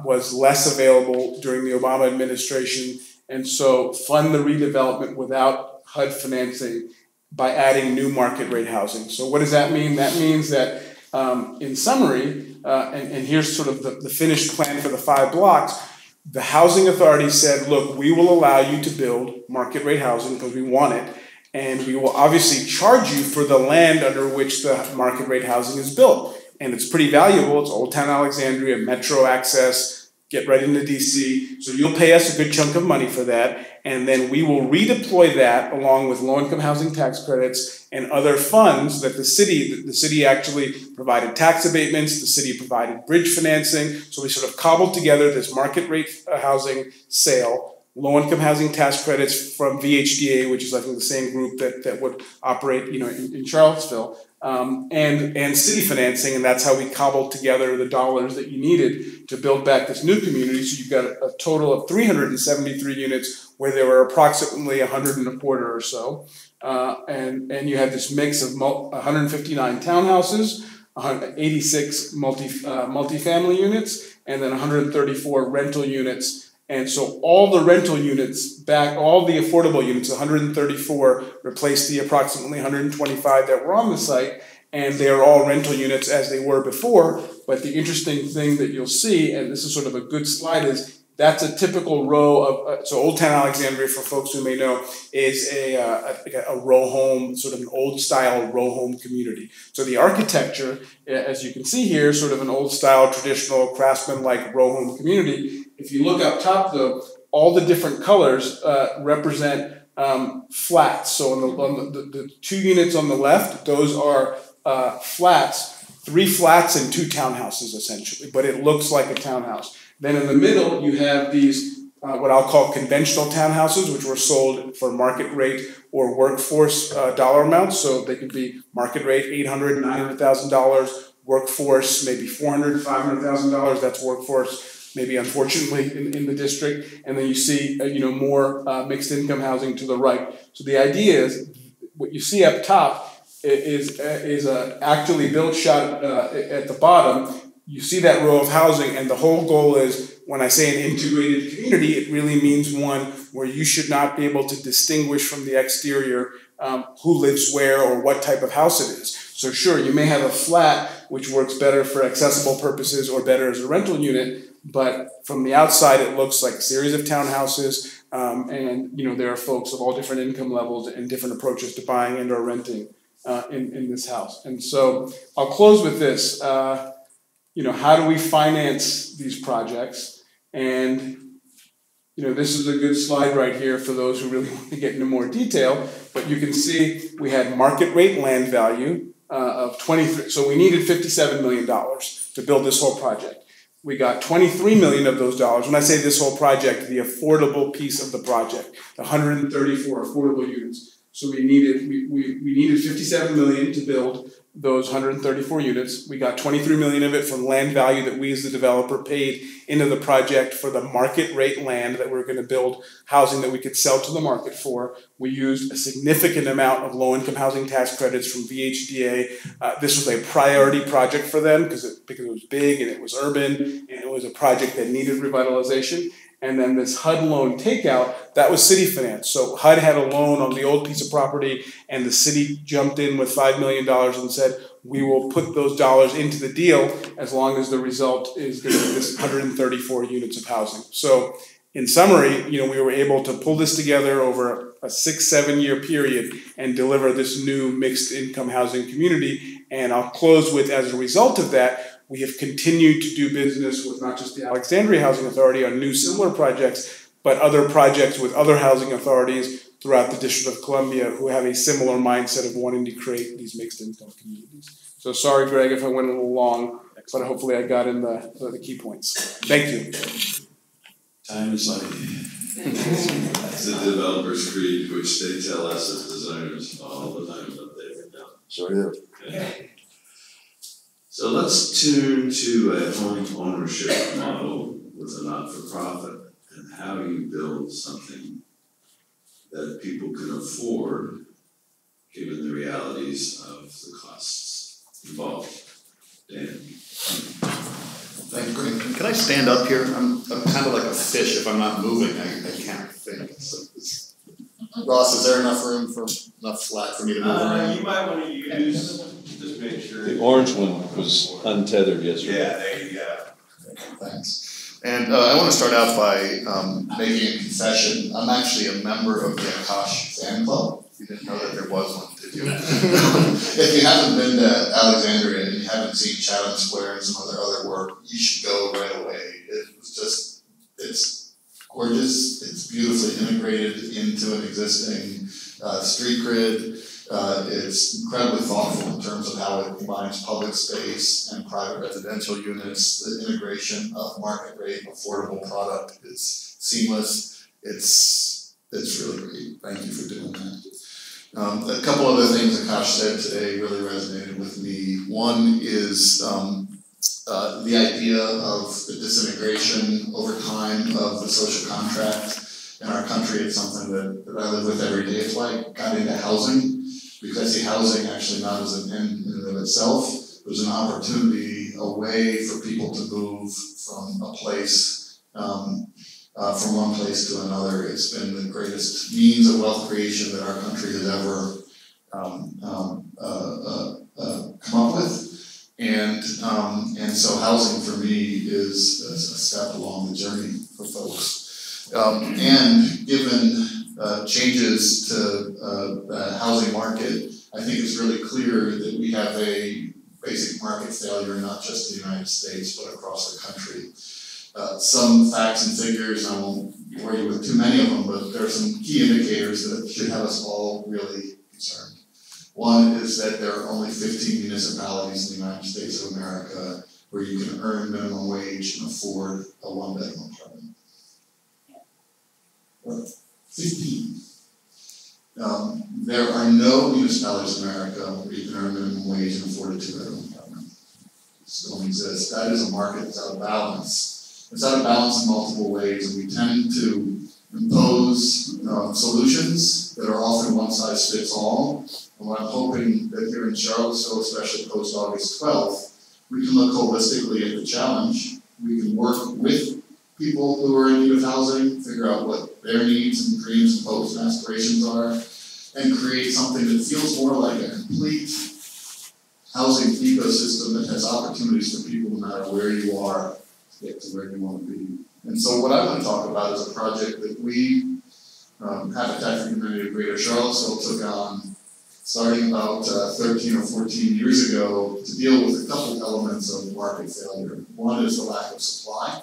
was less available during the Obama administration. And so fund the redevelopment without HUD financing by adding new market rate housing. So what does that mean? That means that in summary, and here's sort of the finished plan for the 5 blocks, the Housing Authority said, look, we will allow you to build market rate housing because we want it. And we will obviously charge you for the land under which the market rate housing is built. And it's pretty valuable. It's Old Town Alexandria, metro access, get right into DC. So you'll pay us a good chunk of money for that. And then we will redeploy that along with low-income housing tax credits and other funds that the city actually provided tax abatements, the city provided bridge financing. So we sort of cobbled together this market rate housing sale, low-income housing tax credits from VHDA, which is I think the same group that would operate in Charlottesville, and city financing, and that's how we cobbled together the dollars that you needed to build back this new community. So you've got a total of 373 units where there were approximately 125 or so, and you have this mix of 159 townhouses, 86 multifamily units, and then 134 rental units. And so all the rental units all the affordable units, 134, replaced the approximately 125 that were on the site, and they are all rental units as they were before. But the interesting thing that you'll see, and this is sort of a good slide, is that's a typical row of, so Old Town Alexandria, for folks who may know, is a row home, sort of an old style row home community. So the architecture, as you can see here, sort of an old style, traditional craftsman-like row home community. If you look up top though, all the different colors represent flats. So on the 2 units on the left, those are flats, 3 flats and 2 townhouses essentially, but it looks like a townhouse. Then in the middle, you have these, what I'll call conventional townhouses, which were sold for market rate or workforce dollar amounts. So they could be market rate $800,000, $900,000, workforce maybe $400,000, $500,000. That's workforce, maybe unfortunately in the district. And then you see, more mixed income housing to the right. So the idea is, what you see up top is actually built shot at the bottom. You see that row of housing, and the whole goal is, when I say an integrated community, it really means one where you should not be able to distinguish from the exterior who lives where or what type of house it is. So sure, you may have a flat which works better for accessible purposes or better as a rental unit, but from the outside it looks like a series of townhouses, and there are folks of all different income levels and different approaches to buying and or renting in this house. And so I'll close with this. How do we finance these projects? And this is a good slide right here for those who really want to get into more detail. But you can see we had market rate land value of 23. So we needed $57 million to build this whole project. We got 23 million of those dollars. When I say this whole project, the affordable piece of the project, the 134 affordable units. So we needed 57 million to build those 134 units. We got 23 million of it from land value that we as the developer paid into the project for the market rate land that we're going to build housing that we could sell to the market for. We used a significant amount of low-income housing tax credits from VHDA. This was a priority project for them because it was big and it was urban and it was a project that needed revitalization. And then this HUD loan takeout, that was city finance. So HUD had a loan on the old piece of property and the city jumped in with $5 million and said, we will put those dollars into the deal as long as the result is going to be this 134 units of housing. So in summary, we were able to pull this together over a 6-7 year period and deliver this new mixed income housing community. And I'll close with, as a result of that, we have continued to do business with not just the Alexandria Housing Authority on new similar projects, but other projects with other housing authorities throughout the District of Columbia who have a similar mindset of wanting to create these mixed income communities. So sorry, Greg, if I went a little long, but hopefully I got in the key points. Thank you. Time is money. It's the developer's creed, which they tell us as designers all the time that they've done. Sure do. Yeah. So let's tune to a home ownership model with a not-for-profit and how you build something that people can afford given the realities of the costs involved. Dan? Thank you, Greg. Can I stand up here? I'm kind of like a fish. If I'm not moving, I can't think. So Ross, is there enough room for enough slack for me to move around? You might want to use, just make sure. The orange one was untethered yesterday. Yeah, there you go. Thanks. And I want to start out by making a confession. I'm actually a member of the Akash fan club. You didn't know that there was one, did you? If you haven't been to Alexandria and you haven't seen Chatham Square and some other work, you should go right away. It's gorgeous. It's beautifully integrated into an existing street grid. It's incredibly thoughtful in terms of how it combines public space and private residential units. The integration of market rate affordable product is seamless. It's really great. Thank you for doing that. A couple other things Akash said today really resonated with me. One is the idea of the disintegration over time of the social contract in our country. It's something that I live with every day. It's why I got into housing, because I see housing actually not as an end in and of itself. There's an opportunity, a way for people to move from a place, from one place to another. It's been the greatest means of wealth creation that our country has ever come up with. And so housing for me is a step along the journey for folks. And given changes to the housing market, I think it's really clear that we have a basic market failure, not just in the United States, but across the country. Some facts and figures, I won't bore you with too many of them, but there are some key indicators that should have us all really concerned. One is that there are only 15 municipalities in the United States of America where you can earn minimum wage and afford a one-bedroom apartment. 15. There are no municipalities in America where you can earn minimum wage and afford a two-bedroom apartment. It don't exist. That is a market that's out of balance. It's out of balance in multiple ways, and we tend to impose solutions that are often one-size-fits-all. And what I'm hoping that here in Charlottesville, especially post-August 12th, we can look holistically at the challenge. We can work with people who are in need of housing, figure out what their needs and dreams and hopes and aspirations are, and create something that feels more like a complete housing ecosystem that has opportunities for people no matter where you are to get to where you want to be. And so what I want to talk about is a project that we, Habitat for Humanity of Greater Charlottesville, took on starting about 13 or 14 years ago to deal with a couple elements of market failure. One is the lack of supply,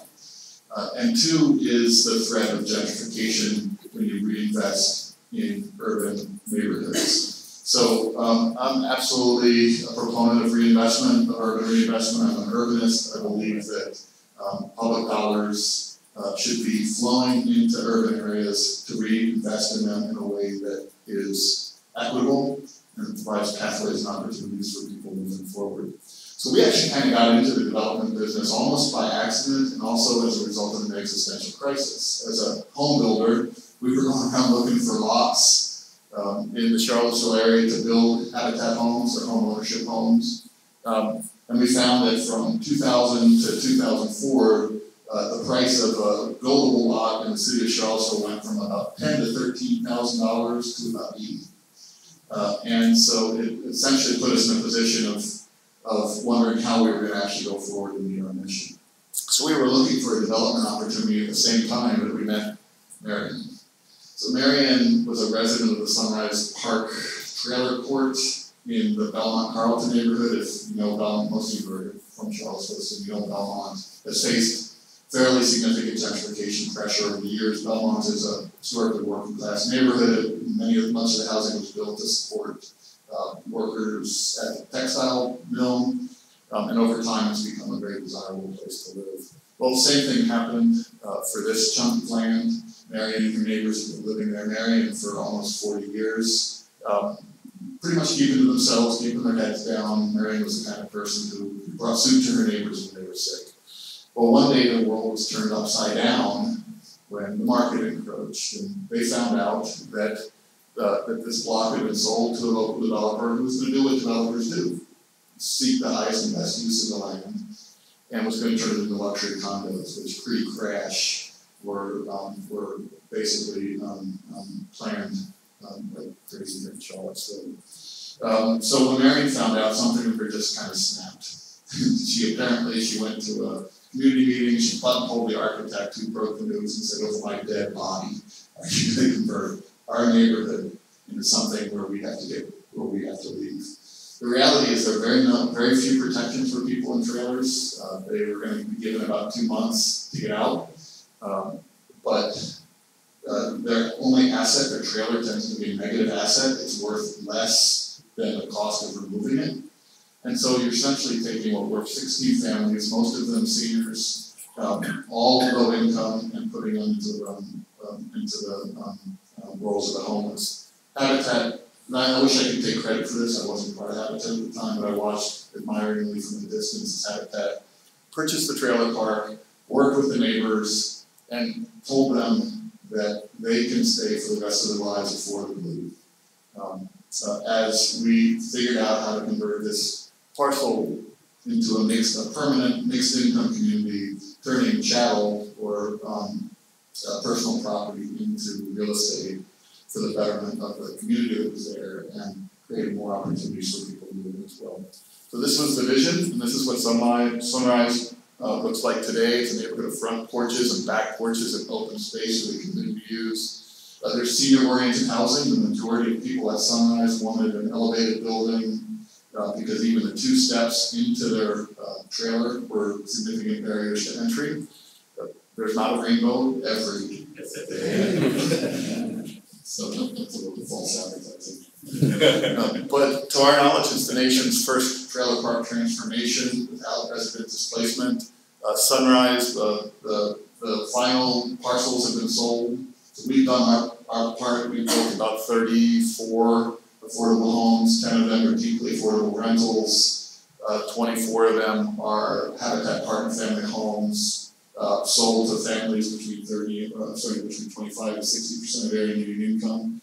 and two is the threat of gentrification when you reinvest in urban neighborhoods. So I'm absolutely a proponent of reinvestment, of urban reinvestment. I'm an urbanist. I believe that public dollars should be flowing into urban areas to reinvest in them in a way that is equitable and provides pathways and opportunities for people moving forward. So we actually kind of got into the development business almost by accident and also as a result of an existential crisis. As a home builder, we were going around looking for lots in the Charlottesville area to build habitat homes or home ownership homes. And we found that from 2000 to 2004, the price of a buildable lot in the city of Charlottesville went from about $10,000 to $13,000 to about $80,000. And so it essentially put us in a position of wondering how we were going to actually go forward and meet our mission. So we were looking for a development opportunity at the same time that we met Marion. So Marion was a resident of the Sunrise Park trailer court in the Belmont Carlton neighborhood. If you know Belmont, most of you are from Charlottesville, so you know Belmont has faced fairly significant gentrification pressure over the years. Belmont is a historically working class neighborhood. Much of the housing was built to support workers at the textile mill, and over time it's become a very desirable place to live. Well, the same thing happened for this chunk of land. Marion and her neighbors have been living there. Marion for almost 40 years, pretty much keeping to themselves, keeping their heads down. Marion was the kind of person who brought soup to her neighbors when they were sick. Well, one day the world was turned upside down when the market encroached, and they found out that this block had been sold to a local developer who was going to do what developers do: seek the highest and best use of the land, and was going to turn it into luxury condos, which pre-crash were basically planned like crazy here in Charlottesville. So when Marion found out, something in her just kind of snapped. She went to a community meeting. She buttonholed the architect who broke the news and said, "Over my dead body, are you going to convert our neighborhood into something where we have to leave?" The reality is there are very few protections for people in trailers. They were going to be given about 2 months to get out, but their only asset, their trailer, tends to be a negative asset. It's worth less than the cost of removing it. And so you're essentially taking what were 16 families, most of them seniors, all low income, and putting them into the roles of the homeless. Habitat, and I wish I could take credit for this. I wasn't part of Habitat at the time, but I watched admiringly from the distance as Habitat purchased the trailer park, worked with the neighbors, and told them that they can stay for the rest of their lives affordably. As we figured out how to convert this parcel into a permanent mixed income community, turning chattel or personal property into real estate for the betterment of the community that was there and creating more opportunities for people to move as well. So this was the vision, and this is what Sunrise looks like today. It's a neighborhood of front porches and back porches and open space for the community to use. There's senior-oriented housing. The majority of people at Sunrise wanted an elevated building because even the 2 steps into their trailer were significant barriers to entry. There's not a rainbow every day. So that's a little false advertising. But to our knowledge, it's the nation's first trailer park transformation without resident displacement. Sunrise, the final parcels have been sold. So we've done our part. We've built about 34 affordable homes. 10 of them are deeply affordable rentals. 24 of them are Habitat Partner family homes. Sold to families between 25 and 60% of their median income.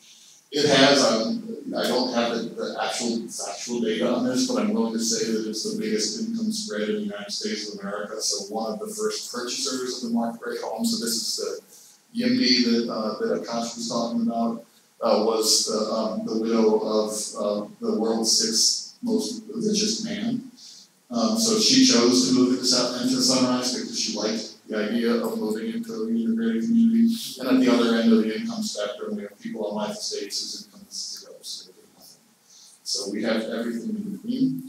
It has, I don't have the actual factual data on this, but I'm willing to say that it's the biggest income spread in the United States of America. So one of the first purchasers of the market rate home, so this is the YIMBY that Akash was talking about, was the widow of the world's 6th most richest man. So she chose to move into Sunrise because she liked the idea of moving into an integrated community. And at the other end of the income spectum, we have people on life estates whose income is 0, so they do nothing. So we have everything in between.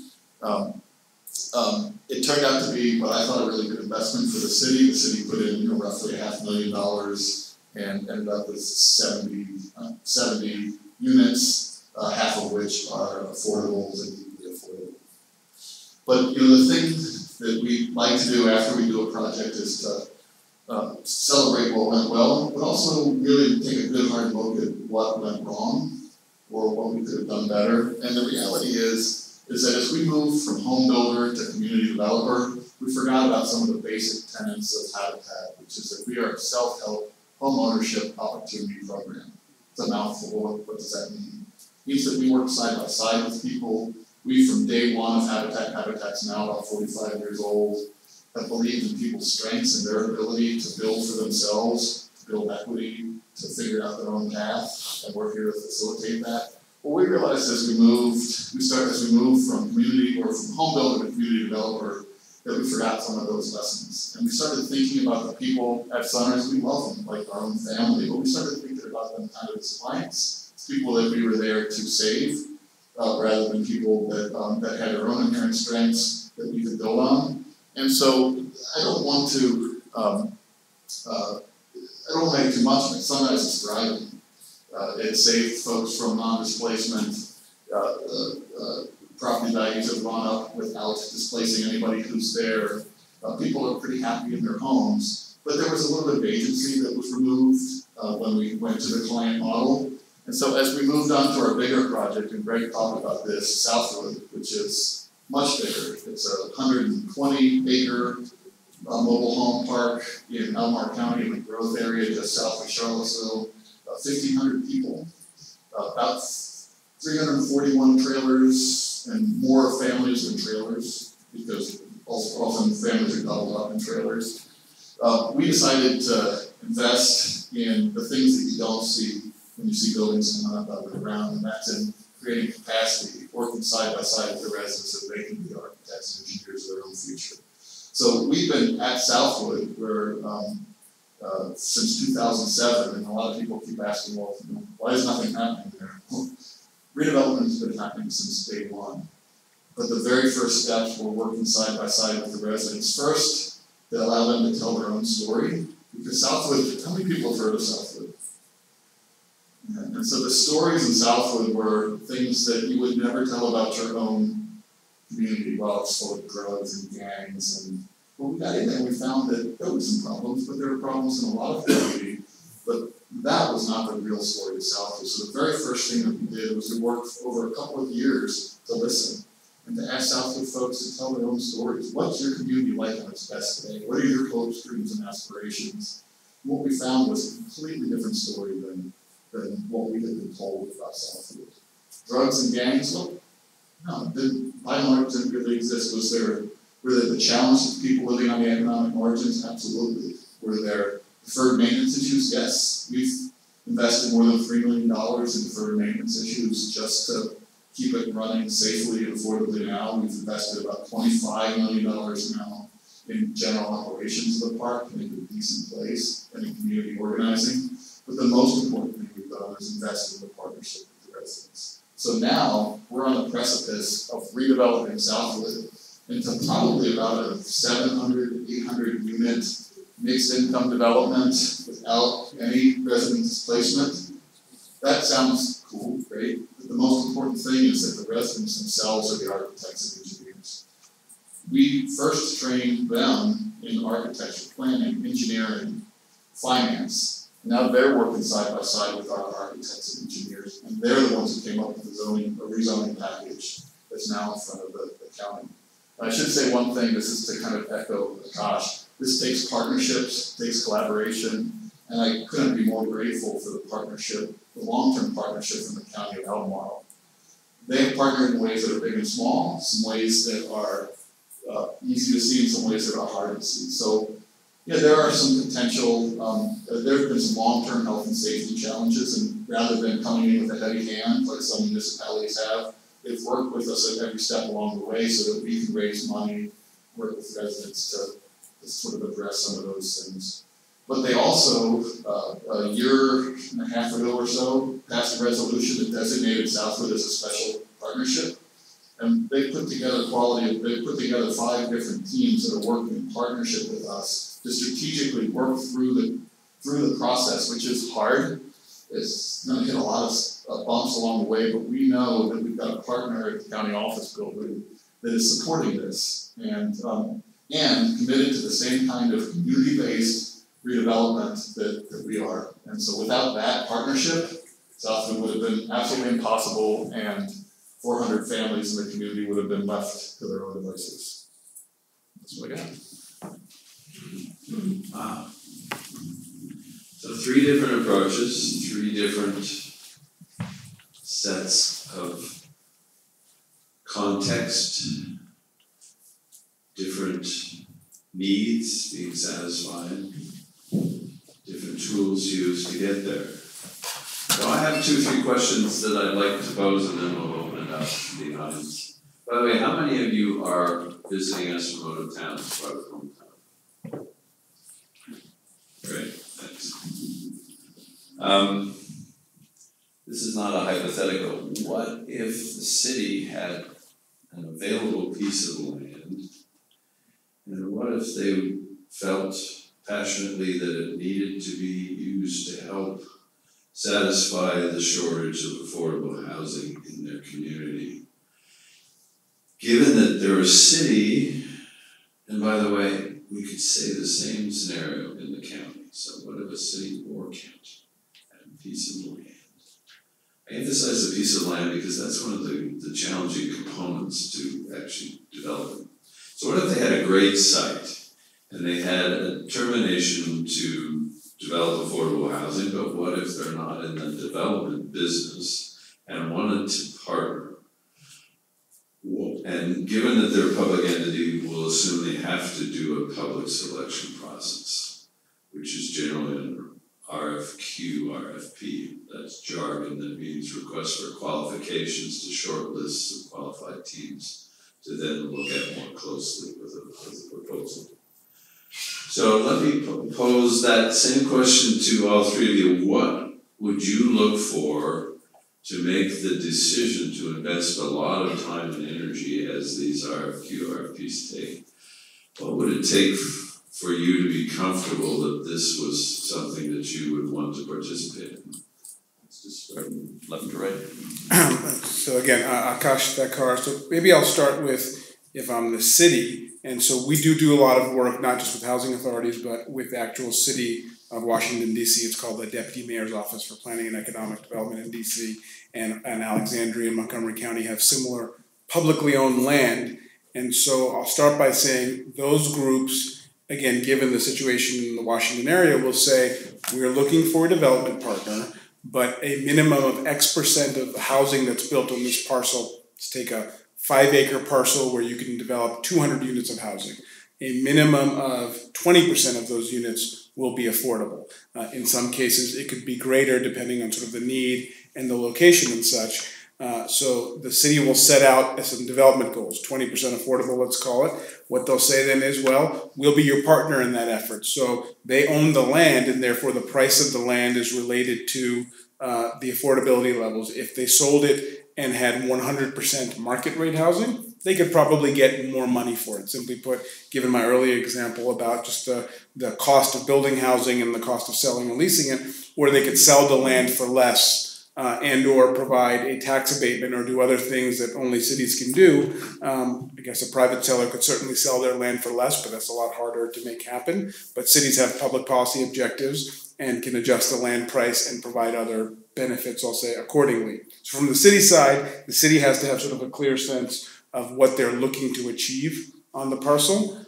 It turned out to be what I thought a really good investment for the city. The city put in roughly $500,000 and ended up with 70 units, half of which are affordable and deeply affordable. But the thing that we like to do after we do a project is to celebrate what went well, but also really take a good hard look at what went wrong or what we could have done better. And the reality is that as we moved from home builder to community developer, we forgot about some of the basic tenets of Habitat, which is that we are a self-help home ownership opportunity program. It's a mouthful. What does that mean? It means that we work side by side with people. We, from day one of Habitat's now about 45 years old, have believed in people's strengths and their ability to build for themselves, to build equity, to figure out their own path, and we're here to facilitate that. Well, we realized as we moved from home builder to community developer, that we forgot some of those lessons. And we started thinking about the people at Sunrise. We love them like our own family, but we started thinking about them kind of as clients, as people that we were there to save, rather than people that had their own inherent strengths that we could build on. And so I don't want to make too much of it. Sunrise is thriving. It saved folks from non-displacement. Property values have gone up without displacing anybody who's there. People are pretty happy in their homes, but there was a little bit of agency that was removed when we went to the client model. And so as we moved on to our bigger project, and Greg talked about this, Southwood, which is much bigger. It's a 120-acre mobile home park in Elmore County in the growth area just south of Charlottesville. 1,500 people, about 341 trailers, and more families than trailers, because often families are doubled up in trailers. We decided to invest in the things that you don't see when you see buildings coming up out of the ground, and that's in creating capacity, working side by side with the residents so they can be architects and engineers of their own future. So we've been at Southwood, where since 2007, and a lot of people keep asking, well, why is nothing happening there? Well, redevelopment has been happening since day one. But the very first steps were working side by side with the residents. First, to allow them to tell their own story, because Southwood, how many people have heard of Southwood? And so the stories in Southwood were things that you would never tell about your own community. Well, it's full of drugs and gangs, and when we got in there, we found that there were some problems, but there were problems in a lot of the community. But that was not the real story of Southwood. So the very first thing that we did was we worked over a couple of years to listen and to ask Southwood folks to tell their own stories. What's your community like on its best day? What are your hopes, dreams, and aspirations? And what we found was a completely different story than what we had been told about Southwood. Drugs and gangs, well, no, by and large didn't really exist. Were there the challenges of people living on the economic margins? Absolutely. Were there deferred maintenance issues? Yes. We've invested more than $3 million in deferred maintenance issues just to keep it running safely and affordably now. We've invested about $25 million now in general operations of the park to make it a decent place and in community organizing. But the most important thing we've done is invest in the partnership with the residents. So now we're on the precipice of redeveloping Southwood into probably about a 700, 800 unit mixed income development without any resident displacement. That sounds cool, great, but the most important thing is that the residents themselves are the architects and engineers. We first trained them in architecture, planning, engineering, finance. Now they're working side by side with our architects and engineers, and they're the ones who came up with the rezoning package that's now in front of the county. I should say one thing, this is to kind of echo Akash. This takes partnerships, takes collaboration, and I couldn't be more grateful for the partnership, the long-term partnership from the County of Albemarle. They have partnered in ways that are big and small, some ways that are easy to see, and some ways that are hard to see. So, yeah, there are some potential, there have been some long-term health and safety challenges, and rather than coming in with a heavy hand, like some municipalities have, they've worked with us at every step along the way so that we can raise money, work with residents to sort of address some of those things. But they also, a year and a half ago or so, passed a resolution that designated Southwood as a special partnership. And they put together 5 different teams that are working in partnership with us to strategically work through the process, which is hard. It's gonna hit a lot of bumps along the way, but we know that we've got a partner at the county office building that is supporting this and committed to the same kind of community-based redevelopment that we are. And so without that partnership, Southwood would have been absolutely impossible, and 400 families in the community would have been left to their own devices. That's what I got. Wow. So 3 different approaches, 3 different sets of context, different needs being satisfied, different tools used to get there. So I have 2-3 questions that I'd like to pose, and then we'll open it up to the audience. By the way, how many of you are visiting us from out of town as part of hometown? Great, thanks. This is not a hypothetical. What if the city had an available piece of land, and what if they felt passionately that it needed to be used to help satisfy the shortage of affordable housing in their community? Given that they're a city, and by the way, we could say the same scenario in the county. So what if a city or county had a piece of land? I emphasize the piece of land because that's one of the challenging components to actually developing. So what if they had a great site and they had a determination to develop affordable housing, but what if they're not in the development business and wanted to partner? And given that they're a public entity, we'll assume they have to do a public selection process, which is generally an RFQ, RFP. That's jargon that means request for qualifications to short lists of qualified teams to then look at more closely with a proposal. So let me pose that same question to all 3 of you. What would you look for to make the decision to invest a lot of time and energy as these RFPs take? What would it take for you to be comfortable that this was something that you would want to participate in? Let's just start from left to right. So again, Akash Thakar. So maybe I'll start with if I'm the city. And so we do a lot of work, not just with housing authorities, but with the actual city of Washington, D.C. It's called the Deputy Mayor's Office for Planning and Economic Development in D.C. And Alexandria and Montgomery County have similar publicly owned land. And so I'll start by saying those groups, again, given the situation in the Washington area, will say we're looking for a development partner, but a minimum of X% of the housing that's built on this parcel, let's take a 5-acre parcel where you can develop 200 units of housing. A minimum of 20% of those units will be affordable. In some cases, it could be greater depending on sort of the need and the location and such. So the city will set out some development goals, 20% affordable, let's call it. What they'll say then is, well, we'll be your partner in that effort. So they own the land, and therefore the price of the land is related to the affordability levels. If they sold it and had 100% market rate housing, they could probably get more money for it. Simply put, given my earlier example about just the cost of building housing and the cost of selling and leasing it, or they could sell the land for less and or provide a tax abatement or do other things that only cities can do. I guess a private seller could certainly sell their land for less, but that's a lot harder to make happen. But cities have public policy objectives and can adjust the land price and provide other benefits, I'll say, accordingly. So from the city side, the city has to have sort of a clear sense of what they're looking to achieve on the parcel.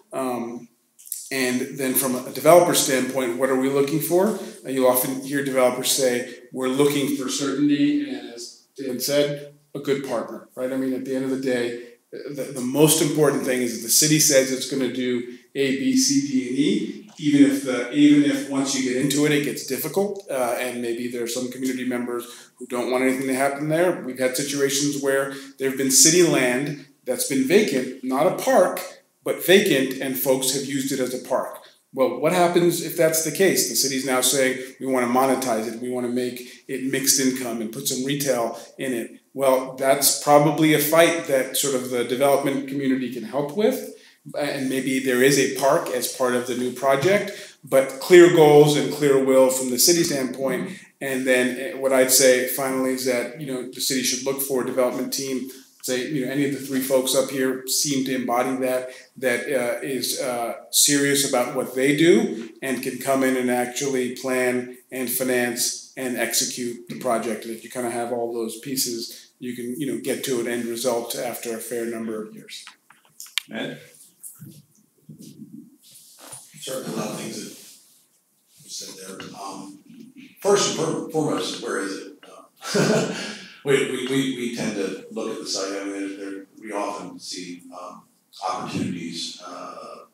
And then from a developer standpoint, what are we looking for? You'll often hear developers say, we're looking for certainty, and as Dan said, a good partner, right? I mean, at the end of the day, the most important thing is that the city says it's going to do A, B, C, D, and E, even if once you get into it, it gets difficult, and maybe there are some community members who don't want anything to happen there. We've had situations where there have been city land that's been vacant, not a park, but vacant, and folks have used it as a park. Well, what happens if that's the case? The city's now saying we want to monetize it, we want to make it mixed income and put some retail in it. Well, that's probably a fight that sort of the development community can help with. And maybe there is a park as part of the new project, but clear goals and clear will from the city standpoint. And then what I'd say finally is that, the city should look for a development team. Say, any of the three folks up here seem to embody that is serious about what they do and can come in and actually plan and finance and execute the project. And if you kind of have all those pieces, you can, get to an end result after a fair number of years. Matt? Certainly a lot of things that you said there. First and foremost, where is it? We tend to look at the site. I mean, we often see opportunities,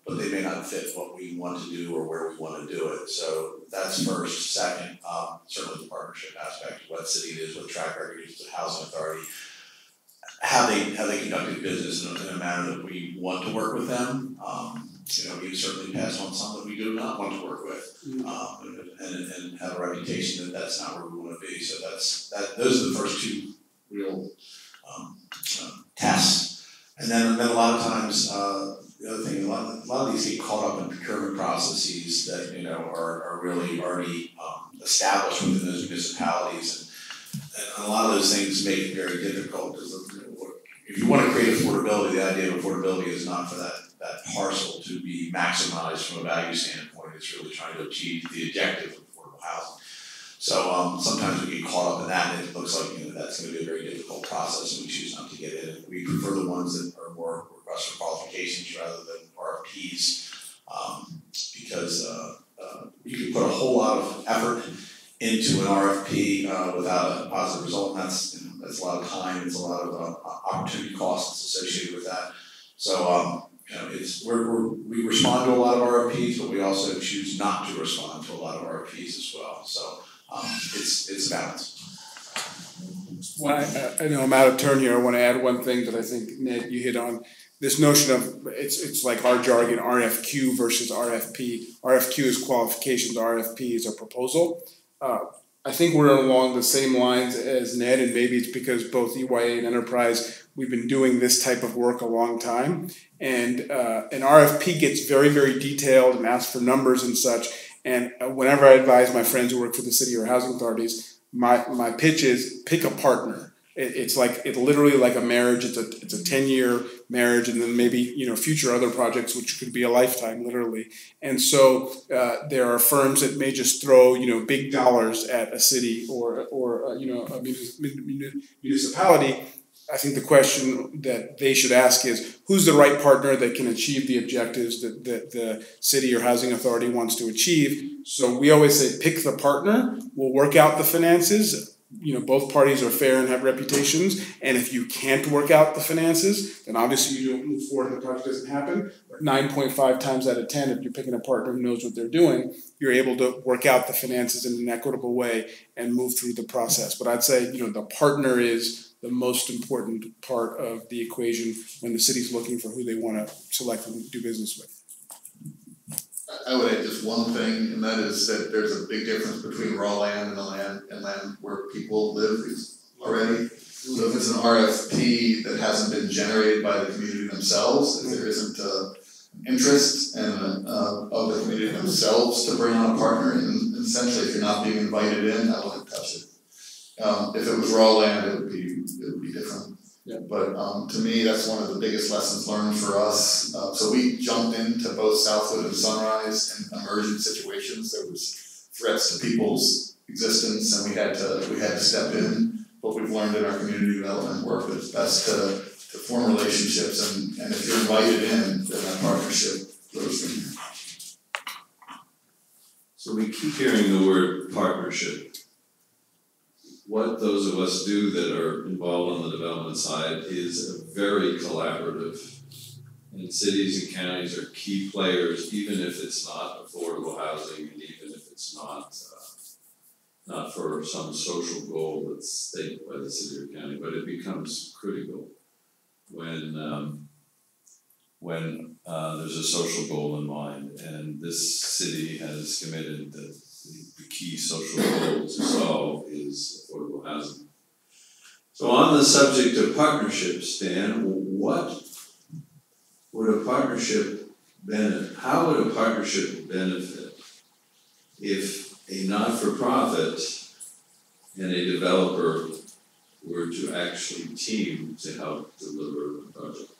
but they may not fit what we want to do or where we want to do it. So that's first. Second, certainly the partnership aspect, what city it is, what track record it is, the housing authority, how they conducted business in a manner that we want to work with them. We certainly pass on some that we do not want to work with, and have a reputation that that's not where we want to be. So those are the first two real tests. And then a lot of times, the other thing, a lot of these get caught up in procurement processes that are really already established within those municipalities, and a lot of those things make it very difficult because if you want to create affordability, the idea of affordability is not for that parcel to be maximized from a value standpoint. It's really trying to achieve the objective of affordable housing. So sometimes we get caught up in that, and it looks like that's going to be a very difficult process, and we choose not to get in. We prefer the ones that are more requests for qualifications rather than RFPs, because you can put a whole lot of effort into an RFP without a positive result, and that's a lot of time. It's a lot of opportunity costs associated with that. So we respond to a lot of RFPs, but we also choose not to respond to a lot of RFPs as well. So it's a balance. When I know I'm out of turn here, I want to add one thing that I think, Ned, you hit on. This notion of, it's like our jargon, RFQ versus RFP. RFQ is qualifications, RFP is a proposal. I think we're along the same lines as Ned, and maybe it's because both EYA and Enterprise, we've been doing this type of work a long time. And an RFP gets very, very detailed and asks for numbers and such. And whenever I advise my friends who work for the city or housing authorities, my pitch is pick a partner. It's literally like a marriage. It's a 10-year marriage, and then maybe future other projects, which could be a lifetime, literally. And so there are firms that may just throw big dollars at a city or a municipality. I think the question that they should ask is, who's the right partner that can achieve the objectives that the city or housing authority wants to achieve? So we always say, pick the partner. We'll work out the finances. Both parties are fair and have reputations. And if you can't work out the finances, then obviously you don't move forward and the project doesn't happen. But 9.5 times out of 10, if you're picking a partner who knows what they're doing, you're able to work out the finances in an equitable way and move through the process. But I'd say, the partner is the most important part of the equation when the city's looking for who they want to select and do business with. I would add just one thing, and that is that there's a big difference between raw land and land where people live already. So if it's an RFP that hasn't been generated by the community themselves, if there isn't interest and of the community themselves to bring on a partner, and essentially if you're not being invited in, I wouldn't touch it. If it was raw land, it would be different. Yeah. But to me, that's one of the biggest lessons learned for us. So we jumped into both Southwood and Sunrise in emergent situations. There was threats to people's existence, and we had to step in. What we've learned in our community development work that it's best to form relationships, and if you're invited in, then that partnership grows from here. So we keep hearing the word partnership. What those of us do that are involved on the development side is very collaborative. And cities and counties are key players, even if it's not affordable housing, and even if it's not for some social goal that's stated by the city or county, but it becomes critical when there's a social goal in mind. And this city has committed that the key social goal to solve is affordable housing. So on the subject of partnerships, Dan, what would a partnership benefit? How would a partnership benefit if a not-for-profit and a developer were to actually team to help deliver a project?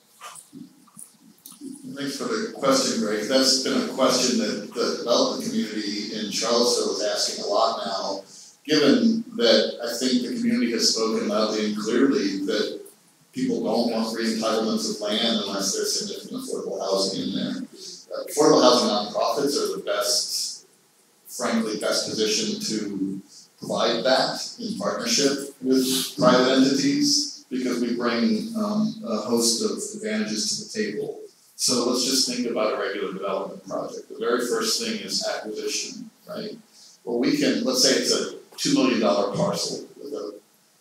Thanks for the question, Greg. That's been a question that the development community in Charlottesville is asking a lot now, given that I think the community has spoken loudly and clearly that people don't want re-entitlements of land unless there's significant affordable housing in there. Affordable housing nonprofits are the best, frankly, best positioned to provide that in partnership with private entities because we bring a host of advantages to the table. So let's just think about a regular development project. The very first thing is acquisition, right? Well, we can, let's say it's a $2 million parcel with a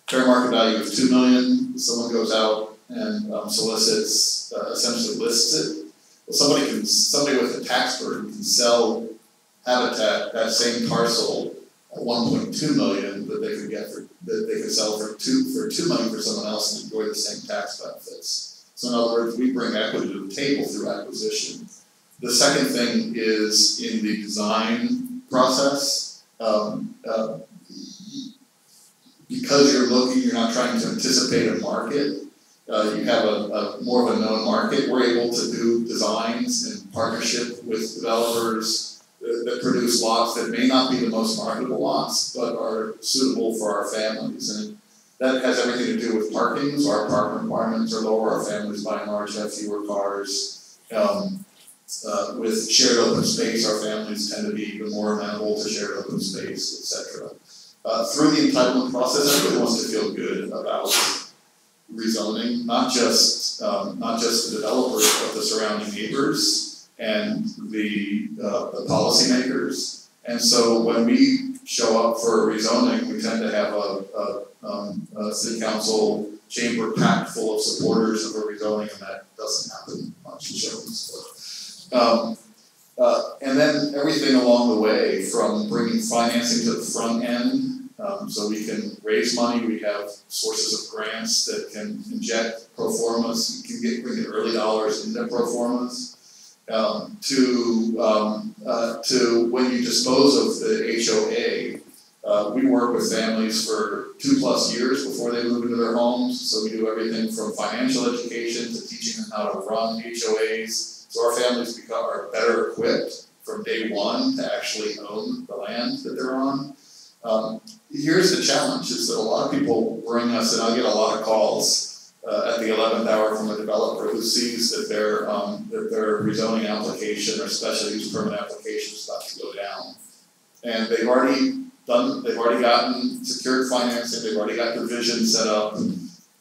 fair market value of $2 million. Someone goes out and solicits, essentially lists it. Well, somebody with a tax burden can sell Habitat that same parcel at 1.2 million that they could get that they could sell for $2 million for someone else and enjoy the same tax benefits. So in other words, we bring equity to the table through acquisition. The second thing is in the design process. Because you're not trying to anticipate a market, you have a more of a known market. We're able to do designs in partnership with developers that produce lots that may not be the most marketable lots, but are suitable for our families. And that has everything to do with parking, so our parking requirements are lower, our families by and large have fewer cars. With shared open space, our families tend to be even more amenable to shared open space, etc. Through the entitlement process, everybody wants to feel good about rezoning, not just the developers, but the surrounding neighbors and the policymakers. And so when we show up for rezoning, we tend to have a city council chamber packed full of supporters of a rezoning, and that doesn't happen much in Charlottesville. And then everything along the way, from bringing financing to the front end, so we can raise money, we have sources of grants that can inject pro formas, you can bring early dollars into pro formas, to when you dispose of the HOA, we work with families for 2+ years before they move into their homes, so we do everything from financial education to teaching them how to run HOAs, so our families are better equipped from day one to actually own the land that they're on. Here's the challenge, is that a lot of people bring us, and I get a lot of calls at the 11th hour from a developer who sees that their rezoning application or special use permit application is about to go down. And they've already gotten secured financing, they've already got their vision set up,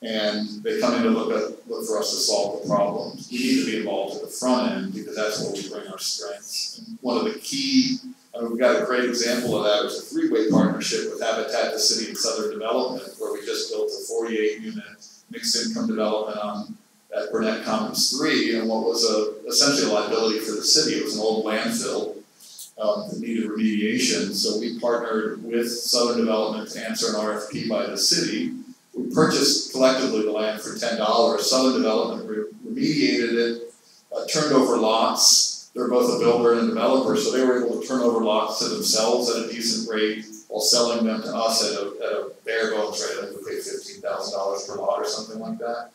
and they come in to look for us to solve the problems. We need to be involved at the front end because that's where we bring our strengths. And one of the key, we've got a great example of that, is a 3-way partnership with Habitat, the City, and Southern Development, where we just built a 48-unit mixed income development at Burnett Commons 3, and what was essentially a liability for the city. It was an old landfill that needed remediation, so we partnered with Southern Development to answer an RFP by the city. We purchased collectively the land for $10. Southern Development remediated it, turned over lots. They're both a builder and a developer, so they were able to turn over lots to themselves at a decent rate while selling them to us at a bare bones rate. I think we paid $15,000 per lot or something like that.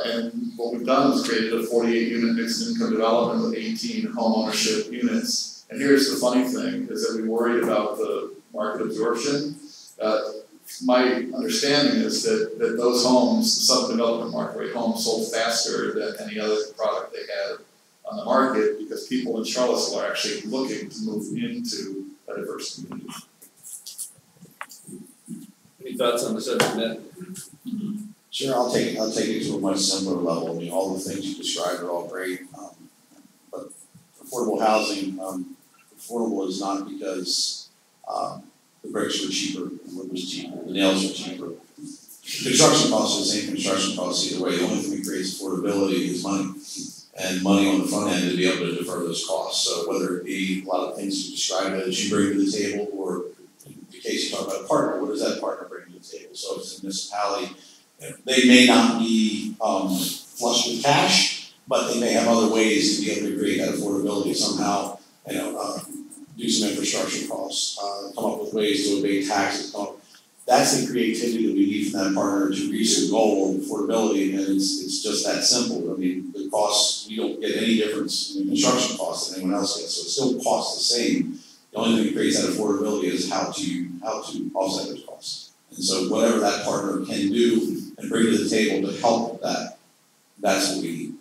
And what we've done is created a 48-unit mixed income development with 18 home ownership units. And here's the funny thing, is that we worried about the market absorption. My understanding is that those homes, the Southern Development market rate homes, sold faster than any other product they had on the market because people in Charlottesville are actually looking to move into a diverse community. Any thoughts on the subject, Matt? Sure, I'll take it to a much simpler level. I mean, all the things you described are all great, but affordable housing, affordable is not because the bricks were cheaper, the wood was cheaper, the nails were cheaper. Construction costs are the same construction costs either way. The only thing that creates affordability is money, and money on the front end to be able to defer those costs. So whether it be a lot of things you described as you bring to the table, or in the case you talk about a partner, what does that partner bring to the table? So if it's a municipality they may not be flush with cash, but they may have other ways to be able to create that affordability somehow, do some infrastructure costs, come up with ways to abate taxes. That's the creativity that we need from that partner to reach the goal of affordability, and it's just that simple. I mean, the costs, we don't get any difference in the construction costs than anyone else gets, so it still costs the same. The only thing that creates that affordability is how to offset those costs. And so whatever that partner can do and bring to the table to help that, that's what we need.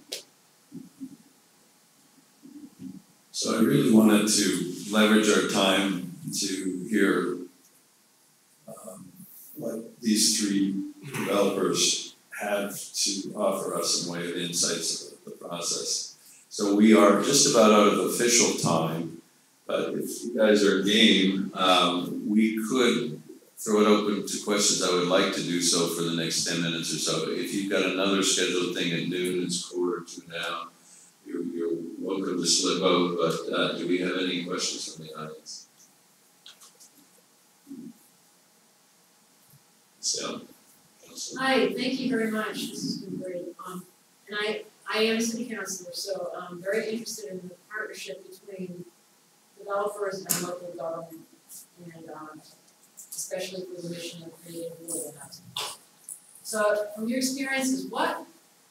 So I really wanted to leverage our time to hear what these three developers have to offer us in way of insights of the process. So we are just about out of official time, but if you guys are game, we could throw it open to questions. I would like to do so for the next 10 minutes or so. If you've got another scheduled thing at noon, it's 1:45 now, you're welcome to slip out, but do we have any questions from the audience? So, hi, thank you very much. This has been great. And I am a city councilor, so I'm very interested in the partnership between developers and local government, and especially for the mission of creating affordable housing. So, from your experiences, what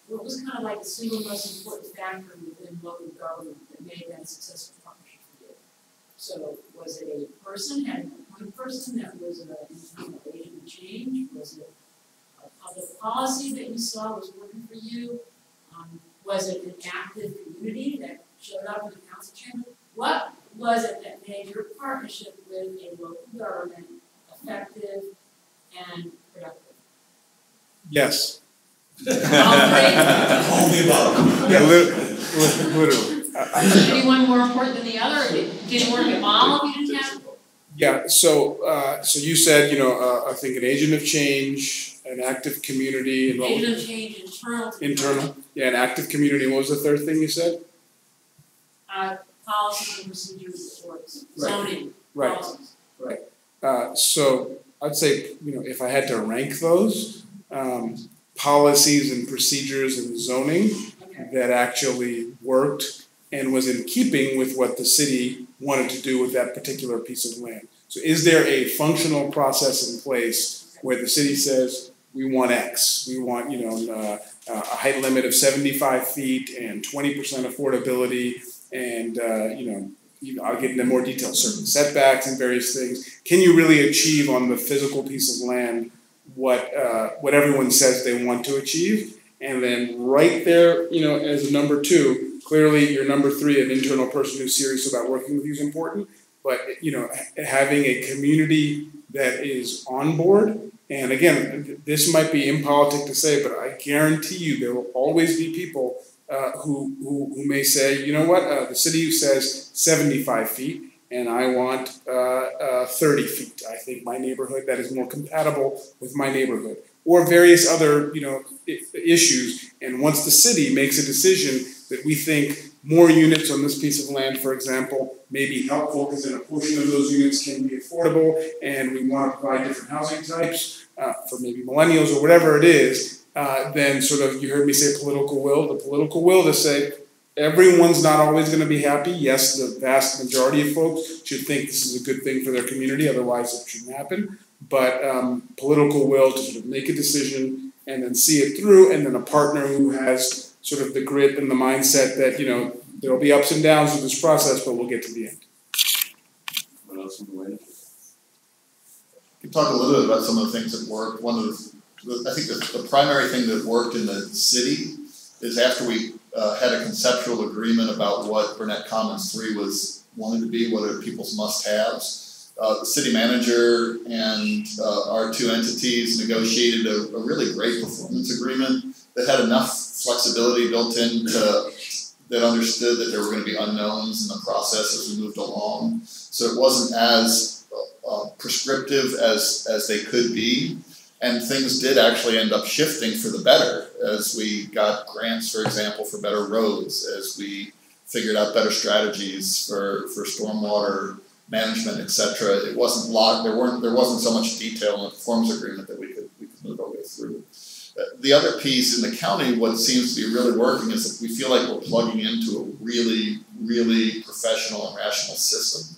was kind of like the single most important factor within local government that made that a successful partnership for you? So, was it a person, had one person that was an internal agent of change? Was it a public policy that you saw was working for you? Was it an active community that showed up in the council chamber? What was it that made your partnership with a local government effective and productive? Yes. All three? All the above. Yeah, literally. Anyone more important than the other? Did it work at all if you didn't have? Yeah, so you said, I think an agent of change, an active community. And Agent of change, internal. Yeah, an active community. What was the third thing you said? Policies and procedures or zoning policies. Right. So I'd say, if I had to rank those, policies and procedures and zoning that actually worked and was in keeping with what the city wanted to do with that particular piece of land. So is there a functional process in place where the city says, we want X, we want, a height limit of 75 feet and 20% affordability, and, I'll get into more detail, certain setbacks and various things. Can you really achieve on the physical piece of land what everyone says they want to achieve? And then right there, as a number two, clearly your number three, an internal person who's serious about working with you is important, but, having a community that is on board. And again, this might be impolitic to say, but I guarantee you there will always be people who may say, the city says 75 feet and I want 30 feet. I think my neighborhood, that is more compatible with my neighborhood. Or various other, issues. And once the city makes a decision that we think more units on this piece of land, for example, may be helpful because then a portion of those units can be affordable and we want to provide different housing types for maybe millennials or whatever it is, then sort of, you heard me say political will, the political will to say everyone's not always going to be happy. Yes, the vast majority of folks should think this is a good thing for their community, otherwise it shouldn't happen. But political will to sort of make a decision and then see it through, and then a partner who has sort of the grit and the mindset that, there will be ups and downs with this process, but we'll get to the end. What else in the way? You can talk a little bit about some of the things that worked. I think the primary thing that worked in the city is after we had a conceptual agreement about what Burnett Commons 3 wanted to be, what are people's must-haves. The city manager and our two entities negotiated a really great performance agreement that had enough flexibility built in that understood that there were going to be unknowns in the process as we moved along. So it wasn't as prescriptive as they could be. And things did actually end up shifting for the better as we got grants, for example, for better roads, as we figured out better strategies for stormwater management, etc. It wasn't there wasn't so much detail in the performance agreement that we could move our way through. the other piece in the county, what seems to be really working is that we feel like we're plugging into a really, really professional and rational system.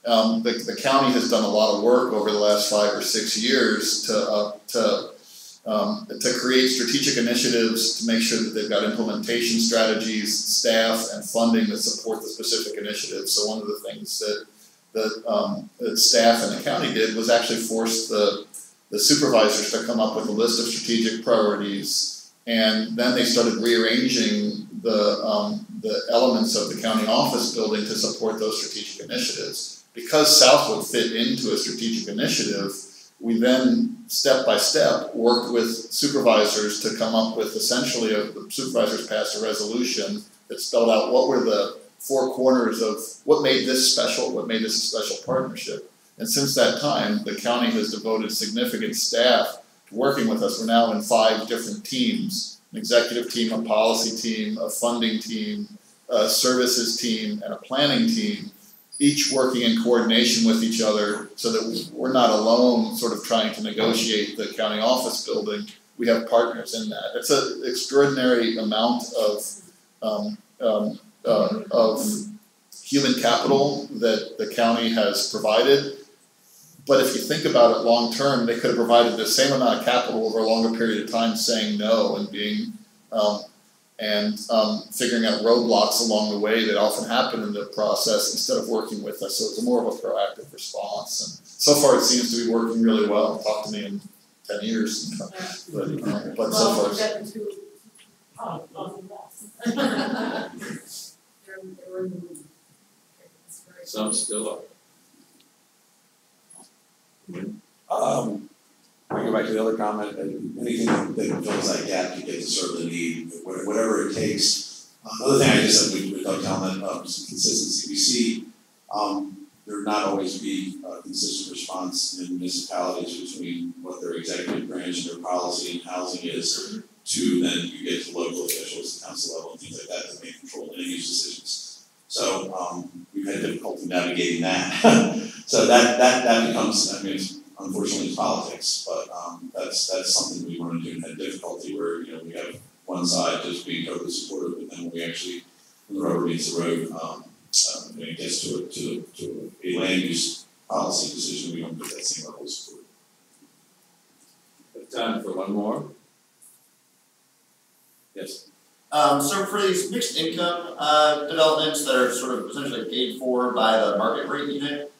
The county has done a lot of work over the last 5 or 6 years to create strategic initiatives to make sure that they've got implementation strategies, staff, and funding that support the specific initiatives. So one of the things that staff in the county did was actually force the supervisors to come up with a list of strategic priorities, and then they started rearranging the elements of the county office building to support those strategic initiatives. Because Southwood fit into a strategic initiative, we then, step by step, worked with supervisors to come up with essentially, the supervisors passed a resolution that spelled out what were the 4 corners of what made this special, what made this a special partnership. And since that time, the county has devoted significant staff to working with us. We're now in 5 different teams: an executive team, a policy team, a funding team, a services team, and a planning team, each working in coordination with each other so that we're not alone sort of trying to negotiate the county office building. We have partners in that. It's an extraordinary amount of human capital that the county has provided. But if you think about it long term, they could have provided the same amount of capital over a longer period of time saying no and being figuring out roadblocks along the way that often happen in the process instead of working with us. So it's more of a proactive response. And so far it seems to be working really well. Talk to me in 10 years. But so far. Some still are. I go back to the other comment, anything that fills that gap to get to serve the need, whatever it takes. Another thing I just said with Doug Talman, some consistency. We see there not always be a consistent response in municipalities between what their executive branch and their policy and housing is to then you get to local officials, council level, and things like that that make control land use decisions. So we've had difficulty navigating that. So that becomes, I mean, unfortunately, it's politics, but that's something we run into and had difficulty where, you know, we have one side just being totally supportive, but then when we actually, when the rubber meets the road, when it gets to a land use policy decision, we don't get that same level of support. Time for one more. Yes. So for these mixed income developments that are sort of essentially paid for by the market rate unit,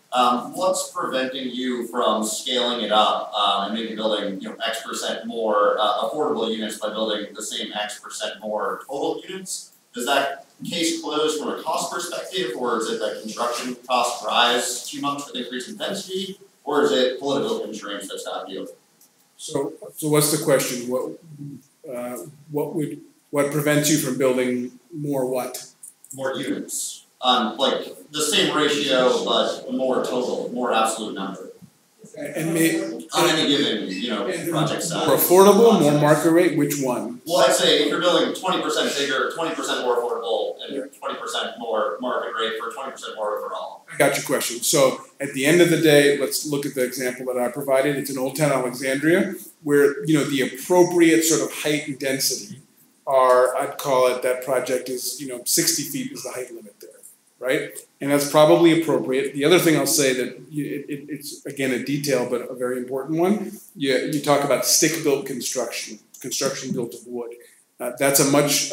what's preventing you from scaling it up and maybe building, you know, X% more affordable units by building the same X% more total units? Does that case close from a cost perspective, or is it that construction costs rise too much with increase in density, or is it political constraints that stop you? So what's the question? What prevents you from building more what? More units. Like the same ratio, but more total, more absolute number. And on any given, you know, project size. More affordable, more market rate, which one? Well, I'd say if you're building 20% bigger, 20% more affordable, and 20% more market rate for 20% more overall. I got your question. So at the end of the day, let's look at the example that I provided. It's in Old Town Alexandria, where, you know, the appropriate sort of height and density are, I'd call it, that project is, you know, 60 feet is the height limit there, right? And that's probably appropriate. The other thing I'll say that it's, again, a detail, but a very important one. You talk about stick-built construction built of wood. That's a much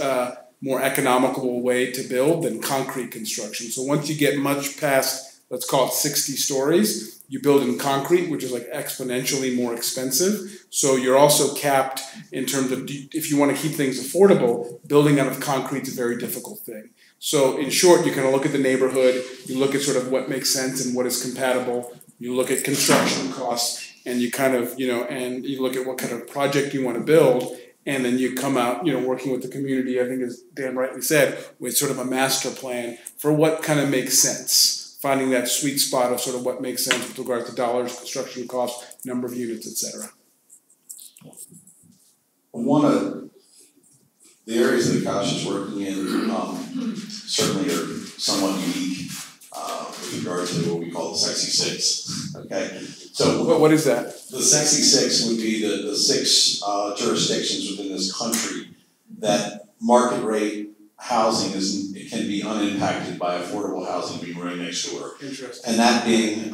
more economical way to build than concrete construction. So once you get much past, let's call it 60 stories, you build in concrete, which is like exponentially more expensive. So you're also capped in terms of, if you want to keep things affordable, building out of concrete is a very difficult thing. So in short, you kind of look at the neighborhood, you look at sort of what makes sense and what is compatible, you look at construction costs, and you kind of, you know, and you look at what kind of project you want to build, and then you come out, you know, working with the community, I think as Dan rightly said, with sort of a master plan for what kind of makes sense, finding that sweet spot of sort of what makes sense with regard to dollars, construction costs, number of units, etc. One of the areas that Akash is working in certainly are somewhat unique. with regard to what we call the Sexy Six, okay? So What is that? the Sexy Six would be the six jurisdictions within this country that market rate housing it can be unimpacted by affordable housing being right next door. Interesting. And that being,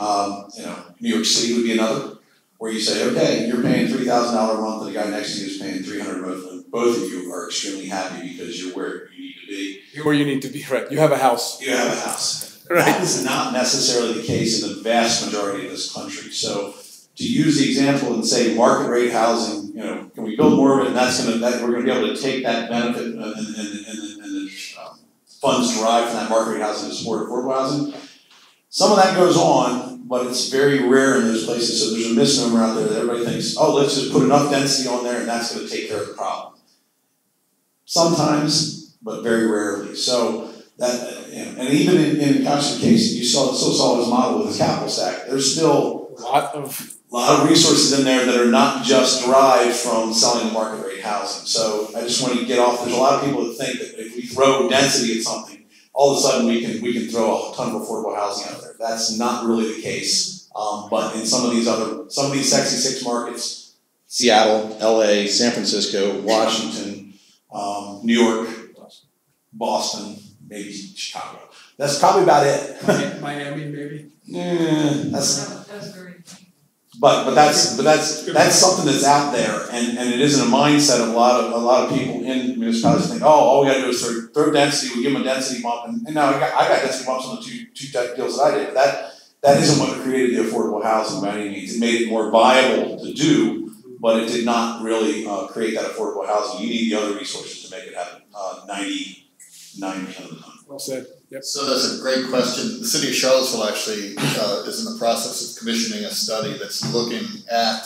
New York City would be another, where you say, okay, you're paying $3,000 a month, and the guy next to you is paying $300 a month, and both of you are extremely happy because you're where you need to be. You're where you need to be, right? You have a house. You have a house. Right. That is not necessarily the case in the vast majority of this country. So to use the example and say market rate housing, can we build more of it, and we're gonna be able to take that benefit and the funds derived from that market rate housing to support affordable housing. Some of that goes on, but it's very rare in those places. So there's a misnomer out there that everybody thinks, oh, let's just put enough density on there and that's gonna take care of the problem. Sometimes, but very rarely. So that, and even in Akash's case, you still saw his model with his capital stack. There's still a lot of resources in there that are not just derived from selling the market rate housing. So I just want to get off. There's a lot of people that think that if we throw density at something, all of a sudden we can throw a ton of affordable housing out there. That's not really the case. But in some of these Sexy Six markets, Seattle, LA, San Francisco, Washington, New York, Boston, maybe Chicago. That's probably about it. Miami, maybe. Yeah, that's very. But that's something that's out there, and it isn't a mindset of a lot of people in municipalities think, oh, all we gotta do is throw density, we give them a density bump, and now I got density bumps on the two deals that I did. But that isn't what created the affordable housing by any means. It made it more viable to do, but it did not really create that affordable housing. You need the other resources to make it happen 99% of the time. Well said. Yep. So that's a great question. The city of Charlottesville actually is in the process of commissioning a study that's looking at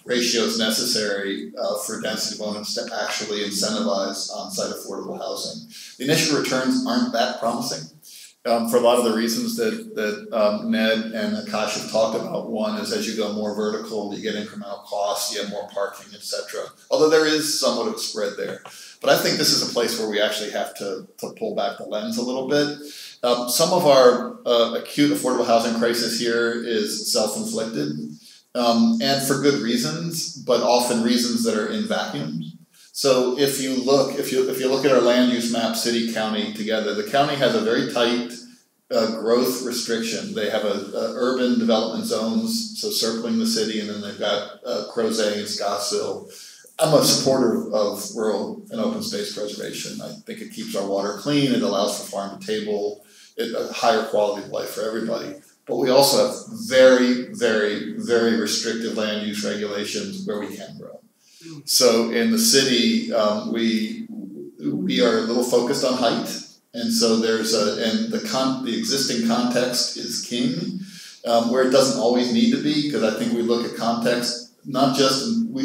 ratios necessary for density bonus to actually incentivize on-site affordable housing. The initial returns aren't that promising for a lot of the reasons that Ned and Akash have talked about. One is as you go more vertical, you get incremental costs, you have more parking, etc. Although there is somewhat of a spread there. But I think this is a place where we actually have to pull back the lens a little bit. Some of our acute affordable housing crisis here is self-inflicted, and for good reasons, but often reasons that are in vacuums. So if you look at our land use map, city, county together, the county has a very tight growth restriction. They have urban development zones, so circling the city, and then they've got Crozet and Scottsville. I'm a supporter of rural and open space preservation. I think it keeps our water clean, it allows for farm to table, a higher quality of life for everybody. But we also have very, very, very restrictive land use regulations where we can grow. So in the city, we are a little focused on height, and so the existing context is king, where it doesn't always need to be, because I think we look at context. We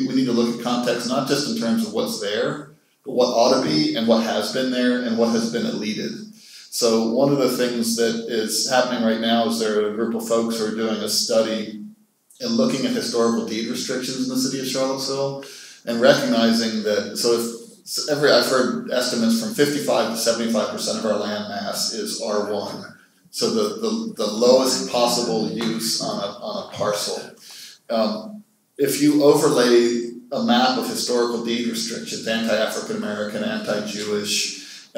need to look at context not just in terms of what's there, but what ought to be and what has been there and what has been eluded. So one of the things that is happening right now is there are a group of folks who are doing a study and looking at historical deed restrictions in the city of Charlottesville and recognizing that, I've heard estimates from 55 to 75% of our land mass is R1. So the lowest possible use on a parcel. If you overlay a map of historical deed restrictions, anti-African American, anti-Jewish,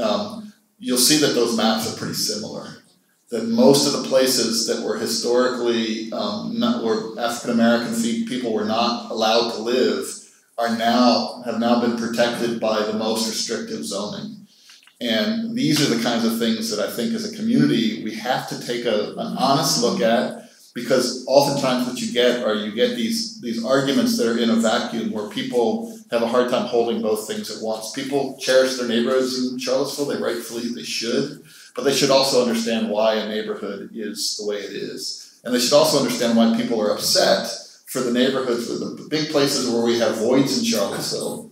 you'll see that those maps are pretty similar. That most of the places that were historically where African American people were not allowed to live have now been protected by the most restrictive zoning. And these are the kinds of things that I think as a community we have to take an honest look at. Because oftentimes what you get these arguments that are in a vacuum where people have a hard time holding both things at once. People cherish their neighborhoods in Charlottesville, they should, but they should also understand why a neighborhood is the way it is. And they should also understand why people are upset for the neighborhoods, the big places where we have voids in Charlottesville,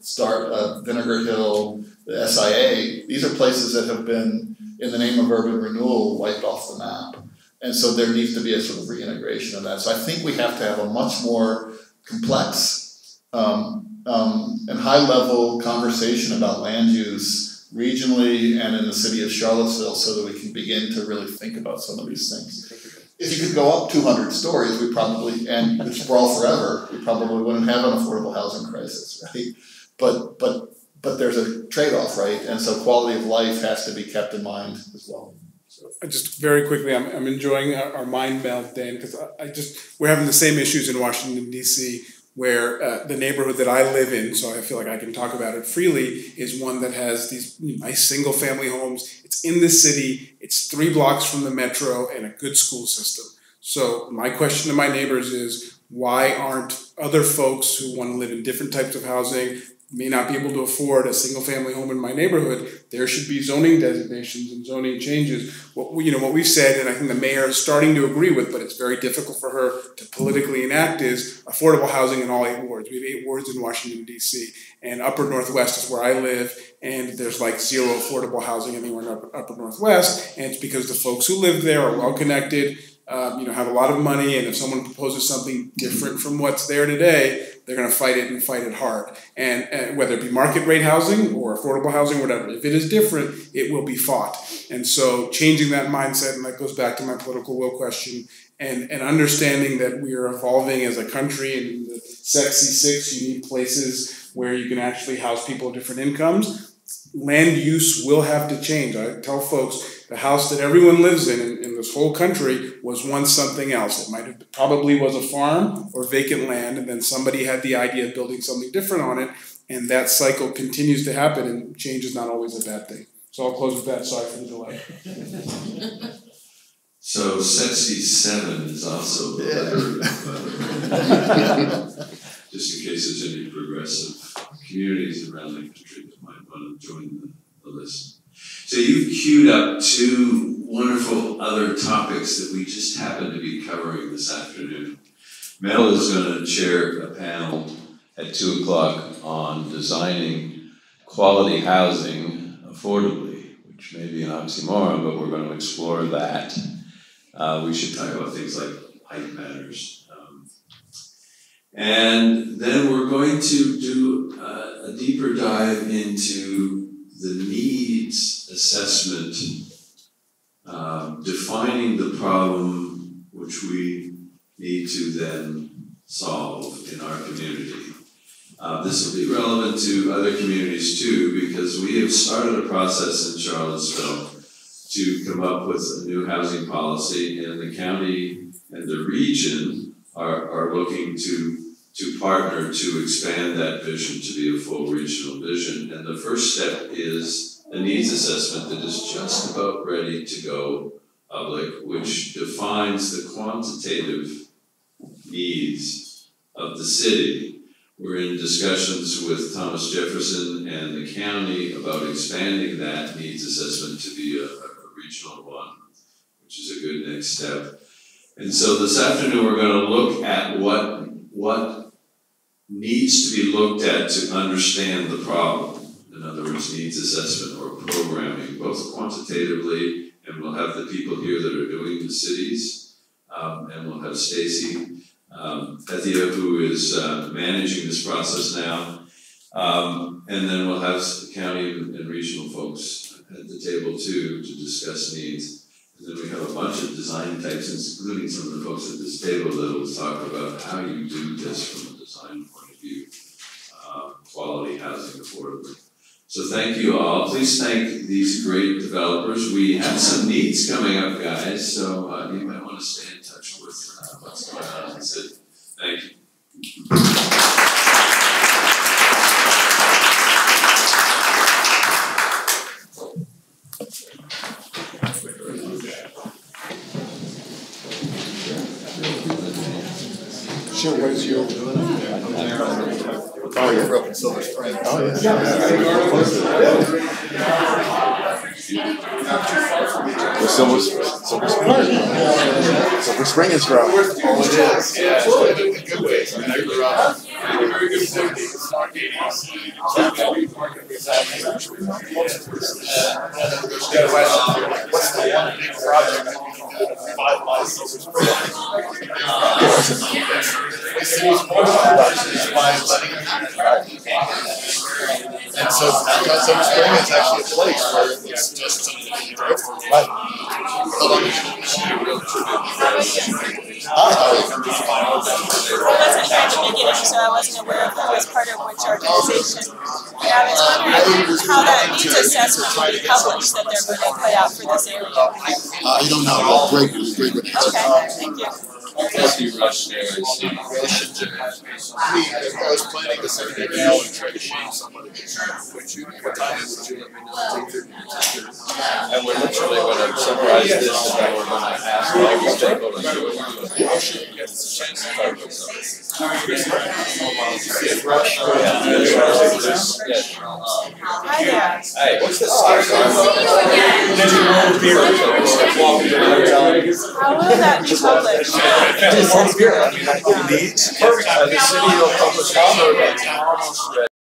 Vinegar Hill, the SIA, these are places that have been, in the name of urban renewal, wiped off the map. And so there needs to be a sort of reintegration of that. So I think we have to have a much more complex and high-level conversation about land use regionally and in the city of Charlottesville so that we can begin to really think about some of these things. If you could go up 200 stories, we probably, and could sprawl forever, we probably wouldn't have an affordable housing crisis, right? But there's a trade-off, right? And so quality of life has to be kept in mind as well. Just very quickly, I'm enjoying our mind meld, Dan, because we're having the same issues in Washington, D.C., where the neighborhood that I live in, so I feel like I can talk about it freely, is one that has these nice single-family homes. It's in the city, it's 3 blocks from the metro, and a good school system. So my question to my neighbors is, why aren't other folks who want to live in different types of housing, may not be able to afford a single-family home in my neighborhood? There should be zoning designations and zoning changes. What we've said, and I think the mayor is starting to agree with, but it's very difficult for her to politically enact, is affordable housing in all 8 wards. We have 8 wards in Washington, D.C., and Upper Northwest is where I live, and there's like 0 affordable housing anywhere in Upper Northwest, and it's because the folks who live there are well-connected, have a lot of money, and if someone proposes something different from what's there today, they're going to fight it and fight it hard. And whether it be market rate housing or affordable housing, whatever, if it is different, it will be fought. And so changing that mindset, and that goes back to my political will question, and understanding that we are evolving as a country, and in the sexy 6, you need places where you can actually house people of different incomes. Land use will have to change. I tell folks, the house that everyone lives in this whole country was once something else. It probably was a farm or vacant land, and then somebody had the idea of building something different on it, and that cycle continues to happen, and change is not always a bad thing. So I'll close with that. Sorry for the delay. So sexy 7 is also the just in case there's any progressive communities around the country that might want to join the list. So you've queued up 2 wonderful other topics that we just happen to be covering this afternoon. Mel is going to chair a panel at 2 o'clock on designing quality housing affordably, which may be an oxymoron, but we're going to explore that. We should talk about things like height matters. And then we're going to do a deeper dive into the needs assessment, defining the problem which we need to then solve in our community. This will be relevant to other communities too, because we have started a process in Charlottesville to come up with a new housing policy, and the county and the region are looking to partner to expand that vision to be a full regional vision. And the first step is a needs assessment that is just about ready to go public, which defines the quantitative needs of the city. We're in discussions with Thomas Jefferson and the county about expanding that needs assessment to be a regional one, which is a good next step. And so this afternoon we're going to look at what needs to be looked at to understand the problem. In other words, needs assessment or programming, both quantitatively, and we'll have the people here that are doing the cities, and we'll have Stacy Ethia, who is managing this process now, and then we'll have county and regional folks at the table too to discuss needs. And then we have a bunch of design types, including some of the folks at this table that will talk about how you do this from a design point of view, quality housing affordably. So thank you all. Please thank these great developers. We have some needs coming up, guys, so you might want to stay in touch with what's going on in the city. Thank you. Sure, what is your? Oh, yeah, up in Silver Spring. Oh, yeah. Silver Spring is from. Oh, it is. Yeah, it's in good ways. I mean, I grew up in a very good place. What's the one big project that we can revitalize Silver Spring? The city's portion of it is by letting and So Spring is actually a place where it's just right. I wasn't here at the beginning, so I wasn't aware of who was part of which organization. And I was wondering how that needs assessment will be published that they're going to put out for this area. You don't know. Well, great answer. Okay, thank you. As you rush there, I see. I was planning to send an email and try to shame somebody. What time would you let me know? And we're literally gonna summarize this, and then we're gonna ask all the stakeholders who are doing it. Hi there. Hey, what's this? How will that be published? The city will publish